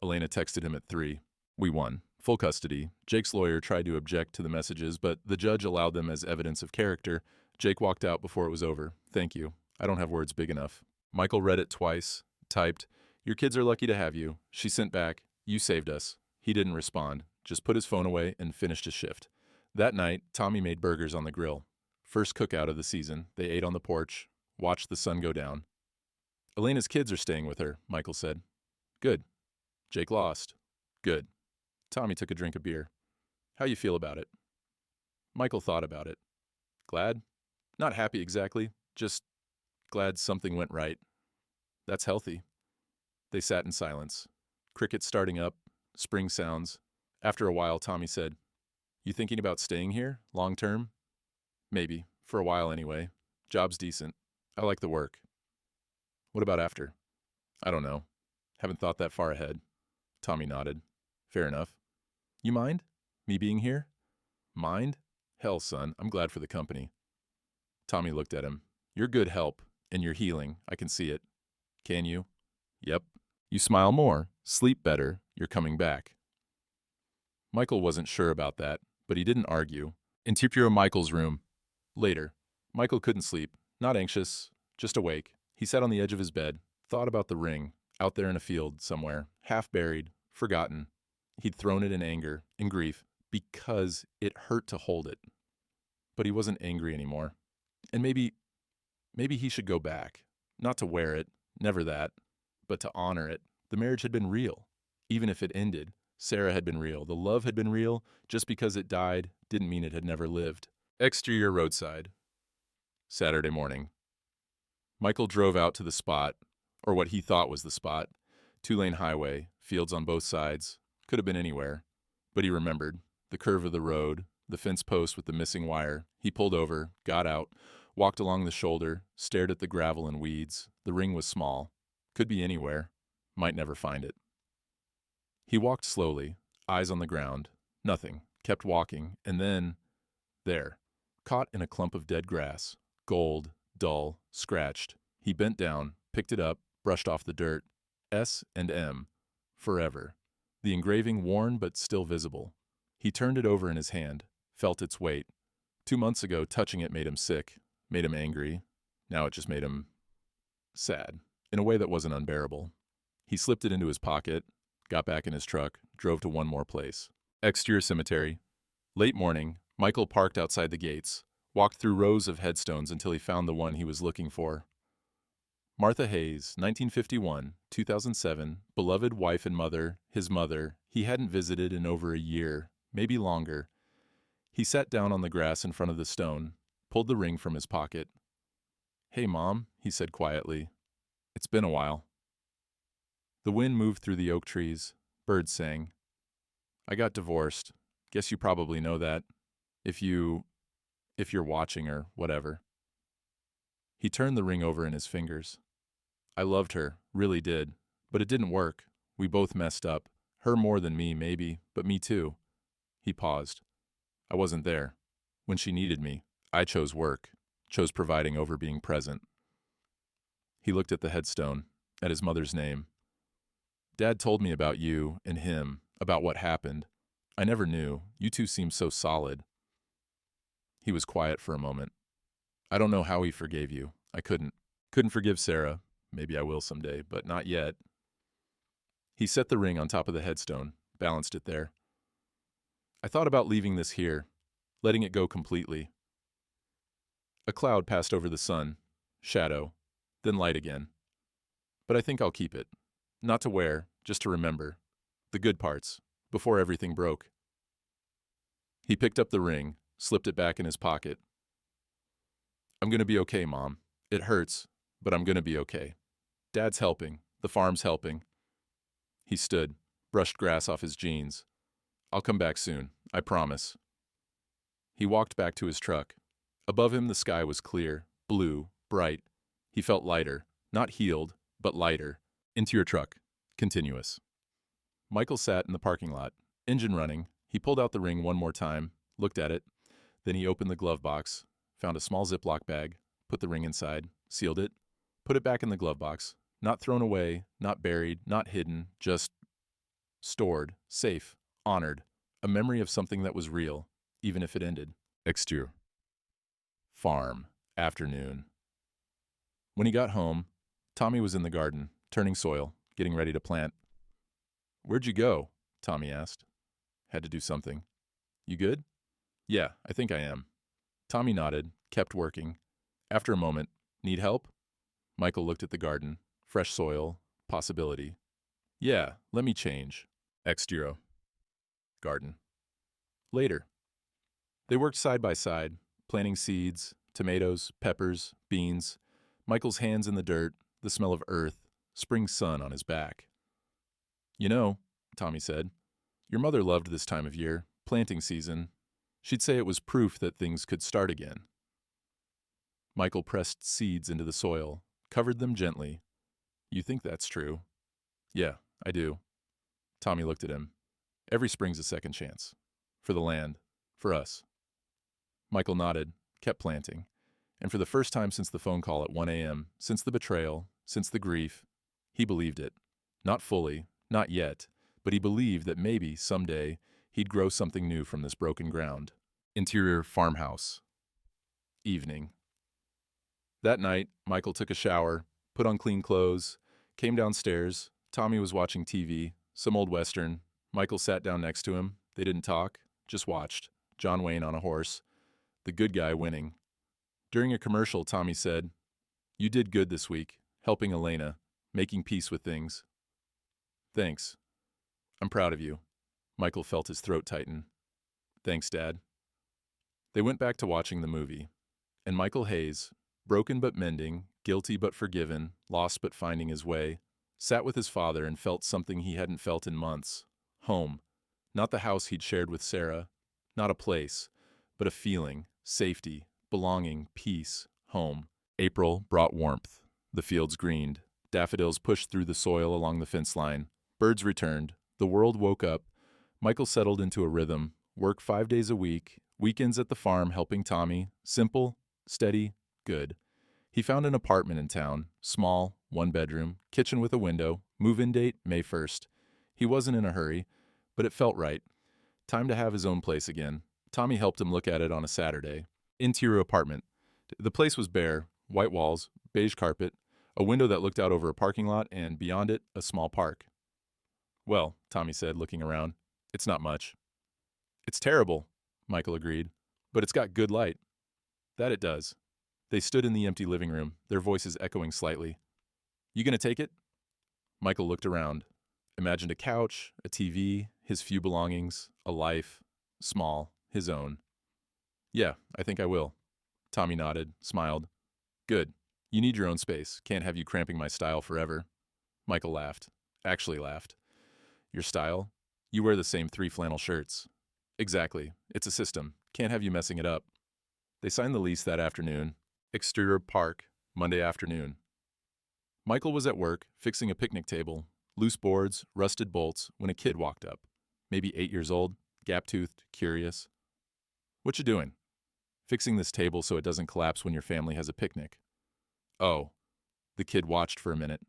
Elena texted him at 3. "We won. Full custody." Jake's lawyer tried to object to the messages, but the judge allowed them as evidence of character. Jake walked out before it was over. "Thank you. I don't have words big enough." Michael read it twice, typed, "Your kids are lucky to have you." She sent back, "You saved us." He didn't respond, just put his phone away and finished his shift. That night, Tommy made burgers on the grill. First cookout of the season. They ate on the porch, watched the sun go down. "Elena's kids are staying with her," Michael said. "Good." Jake lost. "Good." Tommy took a drink of beer. "How you feel about it?" Michael thought about it. "Glad? Not happy exactly, just glad something went right. That's healthy." They sat in silence. Crickets starting up, spring sounds. After a while, Tommy said, "You thinking about staying here, long term?" "Maybe, for a while anyway. Job's decent. I like the work." "What about after?" "I don't know. Haven't thought that far ahead." Tommy nodded. "Fair enough. You mind? Me being here?" "Mind? Hell, son, I'm glad for the company." Tommy looked at him. "You're good help, and you're healing. I can see it." "Can you?" "Yep." "You smile more, sleep better, you're coming back." Michael wasn't sure about that, but he didn't argue. Interior Michael's room. Later. Michael couldn't sleep. Not anxious, just awake. He sat on the edge of his bed, thought about the ring, out there in a field somewhere, half buried, forgotten. He'd thrown it in anger, in grief, because it hurt to hold it. But he wasn't angry anymore. And maybe he should go back. Not to wear it, never that, but to honor it. The marriage had been real. Even if it ended, Sarah had been real. The love had been real. Just because it died didn't mean it had never lived. Exterior roadside. Saturday morning. Michael drove out to the spot, or what he thought was the spot. 2-lane highway, fields on both sides. Could have been anywhere. But he remembered. The curve of the road, the fence post with the missing wire. He pulled over, got out, walked along the shoulder, stared at the gravel and weeds. The ring was small. Could be anywhere. Might never find it. He walked slowly, eyes on the ground. Nothing. Kept walking, and then, there. Caught in a clump of dead grass. Gold, dull, scratched. He bent down, picked it up, brushed off the dirt. S and M. Forever. The engraving worn but still visible. He turned it over in his hand, felt its weight. 2 months ago, touching it made him sick, made him angry. Now it just made him sad, in a way that wasn't unbearable. He slipped it into his pocket, got back in his truck, drove to one more place. Exterior cemetery. Late morning, Michael parked outside the gates, walked through rows of headstones until he found the one he was looking for. Martha Hayes, 1951, 2007, beloved wife and mother, his mother, he hadn't visited in over a year, maybe longer. He sat down on the grass in front of the stone, pulled the ring from his pocket. "Hey, Mom," he said quietly. "It's been a while." The wind moved through the oak trees. Birds sang. "I got divorced. Guess you probably know that. If you're watching or whatever." He turned the ring over in his fingers. "I loved her, really did. But it didn't work. We both messed up. Her more than me, maybe, but me too." He paused. "I wasn't there. When she needed me, I chose work, chose providing over being present." He looked at the headstone, at his mother's name. "Dad told me about you and him, about what happened. I never knew. You two seemed so solid." He was quiet for a moment. "I don't know how he forgave you. I couldn't. Couldn't forgive Sarah. Maybe I will someday, but not yet." He set the ring on top of the headstone, balanced it there. "I thought about leaving this here, letting it go completely." A cloud passed over the sun, shadow, then light again. "But I think I'll keep it. Not to wear, just to remember. The good parts, before everything broke." He picked up the ring, slipped it back in his pocket. "I'm gonna be okay, Mom. It hurts, but I'm gonna be okay. Dad's helping. The farm's helping." He stood, brushed grass off his jeans. "I'll come back soon, I promise." He walked back to his truck. Above him the sky was clear, blue, bright. He felt lighter, not healed, but lighter. Into your truck. Continuous. Michael sat in the parking lot, engine running. He pulled out the ring one more time, looked at it. Then he opened the glove box, found a small Ziploc bag, put the ring inside, sealed it, put it back in the glove box. Not thrown away, not buried, not hidden, just stored, safe, honored. A memory of something that was real, even if it ended. Exterior. Farm. Afternoon. When he got home, Tommy was in the garden, turning soil, getting ready to plant. "Where'd you go?" Tommy asked. "Had to do something." "You good?" "Yeah, I think I am." Tommy nodded, kept working. After a moment, "Need help?" Michael looked at the garden. Fresh soil, possibility. "Yeah, let me change." Exterior. Garden. Later. They worked side by side, planting seeds, tomatoes, peppers, beans. Michael's hands in the dirt, the smell of earth, spring sun on his back. "You know," Tommy said, "your mother loved this time of year, planting season. She'd say it was proof that things could start again." Michael pressed seeds into the soil, covered them gently. "You think that's true?" "Yeah, I do." Tommy looked at him. "Every spring's a second chance. For the land. For us." Michael nodded, kept planting. And for the first time since the phone call at 1 a.m., since the betrayal, since the grief, he believed it. Not fully, not yet, but he believed that maybe, someday, he'd grow something new from this broken ground. Interior farmhouse. Evening. That night, Michael took a shower, put on clean clothes, came downstairs. Tommy was watching TV, some old Western. Michael sat down next to him. They didn't talk, just watched. John Wayne on a horse. The good guy winning. During a commercial, Tommy said, "You did good this week, helping Elena, making peace with things." "Thanks. I'm proud of you." Michael felt his throat tighten. "Thanks, Dad." They went back to watching the movie. And Michael Hayes, broken but mending, guilty but forgiven, lost but finding his way, sat with his father and felt something he hadn't felt in months. Home. Not the house he'd shared with Sarah. Not a place, but a feeling, safety, belonging, peace, home. April brought warmth. The fields greened. Daffodils pushed through the soil along the fence line. Birds returned. The world woke up. Michael settled into a rhythm. Work 5 days a week. Weekends at the farm helping Tommy. Simple, steady, good. He found an apartment in town. Small, 1 bedroom, kitchen with a window. Move-in date, May 1st. He wasn't in a hurry, but it felt right. Time to have his own place again. Tommy helped him look at it on a Saturday. Interior apartment. The place was bare, white walls, beige carpet, a window that looked out over a parking lot, and beyond it, a small park. Well, Tommy said, looking around, it's not much. It's terrible, Michael agreed, but it's got good light. That it does. They stood in the empty living room, their voices echoing slightly. You gonna take it? Michael looked around, imagined a couch, a TV, his few belongings, a life, small, his own. Yeah, I think I will. Tommy nodded, smiled. Good. You need your own space. Can't have you cramping my style forever. Michael laughed. Actually laughed. Your style? You wear the same 3 flannel shirts. Exactly. It's a system. Can't have you messing it up. They signed the lease that afternoon. Exterior park, Monday afternoon. Michael was at work, fixing a picnic table, loose boards, rusted bolts, when a kid walked up. Maybe 8 years old, gap-toothed, curious. What you doing? Fixing this table so it doesn't collapse when your family has a picnic. Oh. The kid watched for a minute.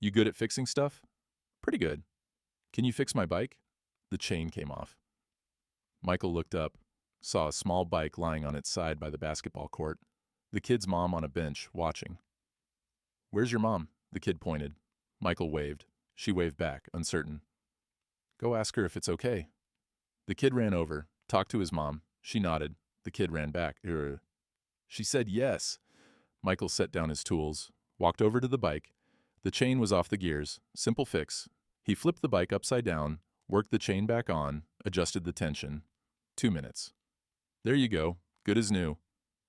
You good at fixing stuff? Pretty good. Can you fix my bike? The chain came off. Michael looked up, saw a small bike lying on its side by the basketball court, the kid's mom on a bench, watching. Where's your mom? The kid pointed. Michael waved. She waved back, uncertain. Go ask her if it's okay. The kid ran over, talked to his mom. She nodded. The kid ran back. She said yes. Michael set down his tools, walked over to the bike. The chain was off the gears. Simple fix. He flipped the bike upside down, worked the chain back on, adjusted the tension. 2 minutes. There you go. Good as new.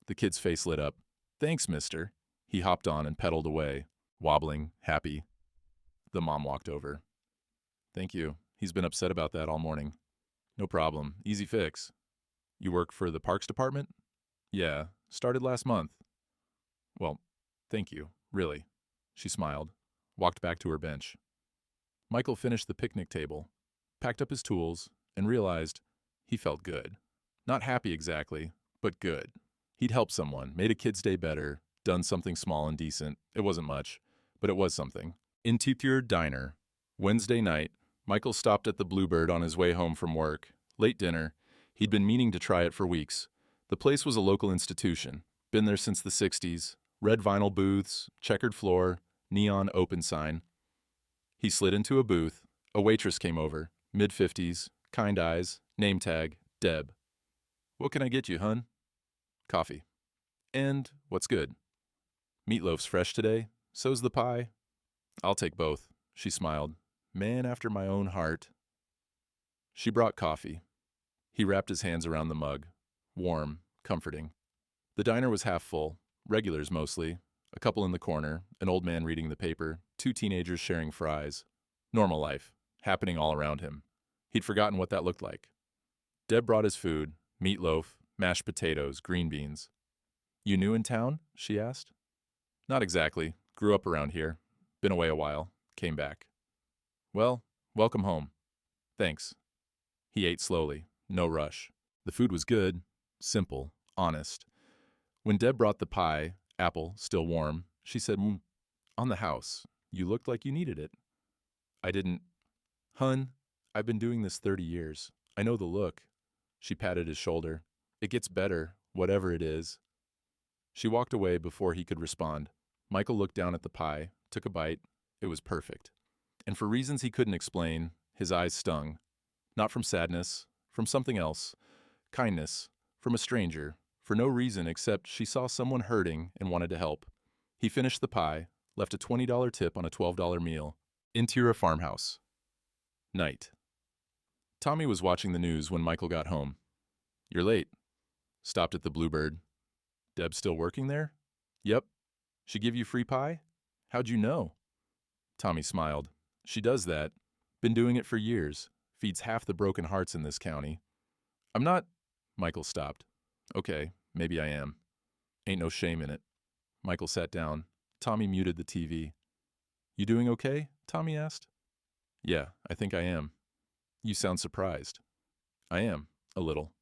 The kid's face lit up. Thanks, mister. He hopped on and pedaled away, wobbling, happy. The mom walked over. Thank you. He's been upset about that all morning. No problem. Easy fix. You work for the Parks Department? Yeah. Started last month. Well, thank you. Really. She smiled, walked back to her bench. Michael finished the picnic table, packed up his tools, and realized he felt good. Not happy exactly, but good. He'd helped someone, made a kid's day better, done something small and decent. It wasn't much, but it was something. Interior Diner. Wednesday night, Michael stopped at the Bluebird on his way home from work. Late dinner. He'd been meaning to try it for weeks. The place was a local institution. Been there since the 60s. Red vinyl booths, checkered floor, neon open sign. He slid into a booth. A waitress came over. Mid-50s, kind eyes, name tag, Deb. What can I get you, hun? Coffee. And what's good? Meatloaf's fresh today. So's the pie. I'll take both. She smiled. Man after my own heart. She brought coffee. He wrapped his hands around the mug. Warm, comforting. The diner was half full. Regulars mostly. A couple in the corner. An old man reading the paper. 2 teenagers sharing fries. Normal life. Happening all around him. He'd forgotten what that looked like. Deb brought his food. Meatloaf, mashed potatoes, green beans. You new in town? She asked. Not exactly. Grew up around here. Been away a while. Came back. Well, welcome home. Thanks. He ate slowly. No rush. The food was good. Simple. Honest. When Deb brought the pie, apple, still warm, she said, on the house. You looked like you needed it. I didn't. Hun, I've been doing this 30 years. I know the look. She patted his shoulder. It gets better, whatever it is. She walked away before he could respond. Michael looked down at the pie, took a bite. It was perfect. And for reasons he couldn't explain, his eyes stung. Not from sadness, from something else. Kindness, from a stranger, for no reason except she saw someone hurting and wanted to help. He finished the pie, left a $20 tip on a $12 meal. Interior farmhouse. Night. Tommy was watching the news when Michael got home. You're late. Stopped at the Bluebird. Deb still working there? Yep. She give you free pie? How'd you know? Tommy smiled. She does that. Been doing it for years. Feeds half the broken hearts in this county. I'm not. Michael stopped. Okay, maybe I am. Ain't no shame in it. Michael sat down. Tommy muted the TV. You doing okay? Tommy asked. Yeah, I think I am. You sound surprised. I am, a little.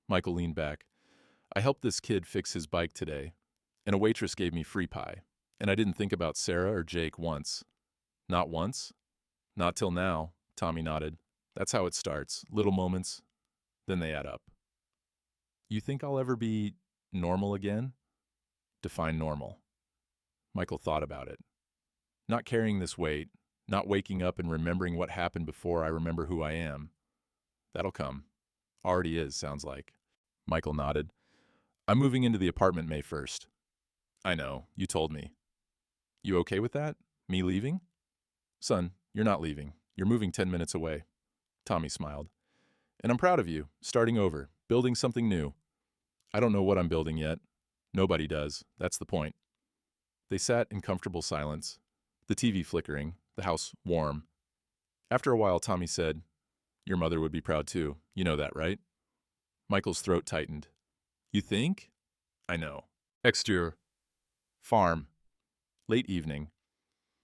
Michael leaned back. I helped this kid fix his bike today, and a waitress gave me free pie, and I didn't think about Sarah or Jake once. Not once? Not till now, Tommy nodded. That's how it starts. Little moments, then they add up. You think I'll ever be normal again? Define normal. Michael thought about it. Not carrying this weight, not waking up and remembering what happened before I remember who I am. That'll come. Already is, sounds like. Michael nodded. I'm moving into the apartment May 1st. I know, you told me. You okay with that? Me leaving? Son, you're not leaving. You're moving 10 minutes away. Tommy smiled. And I'm proud of you, starting over, building something new. I don't know what I'm building yet. Nobody does. That's the point. They sat in comfortable silence, the TV flickering, the house warm. After a while, Tommy said, Your mother would be proud too. You know that, right? Michael's throat tightened. You think? I know. Exterior. Farm. Late evening.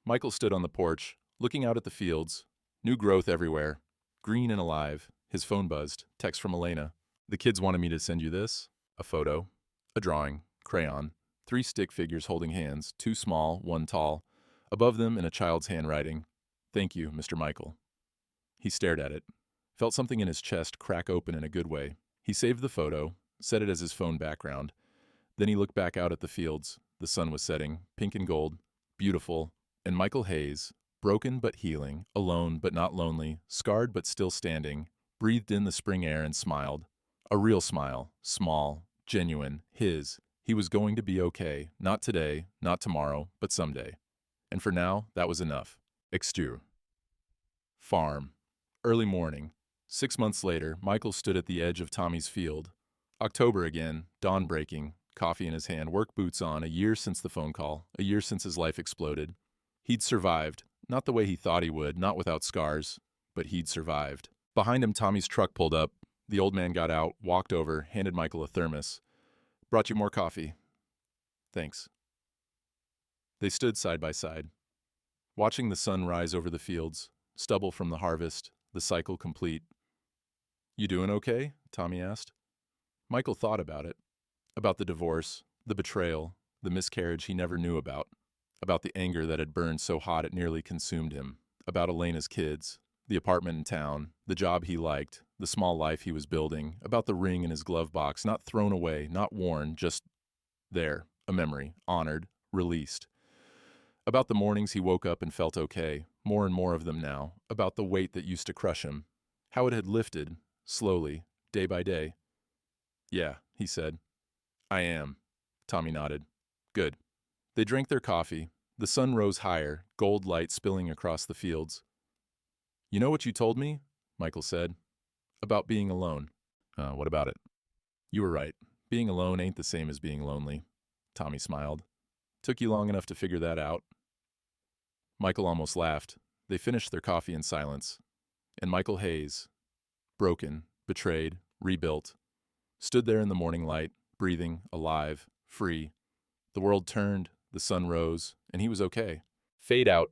Michael stood on the porch, looking out at the fields. New growth everywhere. Green and alive. His phone buzzed. Text from Elena. The kids wanted me to send you this. A photo. A drawing. Crayon. 3 stick figures holding hands. 2 small, 1 tall. Above them in a child's handwriting. Thank you, Mr. Michael. He stared at it. Felt something in his chest crack open in a good way. He saved the photo, set it as his phone background. Then he looked back out at the fields. The sun was setting, pink and gold, beautiful, and Michael Hayes, broken but healing, alone but not lonely, scarred but still standing, breathed in the spring air and smiled. A real smile, small, genuine, his. He was going to be okay, not today, not tomorrow, but someday. And for now, that was enough. Exterior. Farm. Early morning. 6 months later, Michael stood at the edge of Tommy's field. October again, dawn breaking, coffee in his hand, work boots on, a year since the phone call, a year since his life exploded. He'd survived, not the way he thought he would, not without scars, but he'd survived. Behind him, Tommy's truck pulled up. The old man got out, walked over, handed Michael a thermos. Brought you more coffee. Thanks. They stood side by side, watching the sun rise over the fields, stubble from the harvest, the cycle complete. You doing okay? Tommy asked. Michael thought about it. About the divorce, the betrayal, the miscarriage he never knew about the anger that had burned so hot it nearly consumed him, about Elena's kids, the apartment in town, the job he liked, the small life he was building, about the ring in his glove box, not thrown away, not worn, just there, a memory, honored, released. About the mornings he woke up and felt okay, more and more of them now, about the weight that used to crush him, how it had lifted, slowly, day by day. Yeah, he said. I am. Tommy nodded. Good. They drank their coffee. The sun rose higher, gold light spilling across the fields. You know what you told me? Michael said. About being alone. What about it? You were right. Being alone ain't the same as being lonely. Tommy smiled. Took you long enough to figure that out? Michael almost laughed. They finished their coffee in silence. And Michael Hayes, broken, betrayed, rebuilt, stood there in the morning light, breathing, alive, free. The world turned, the sun rose, and he was okay. Fade out.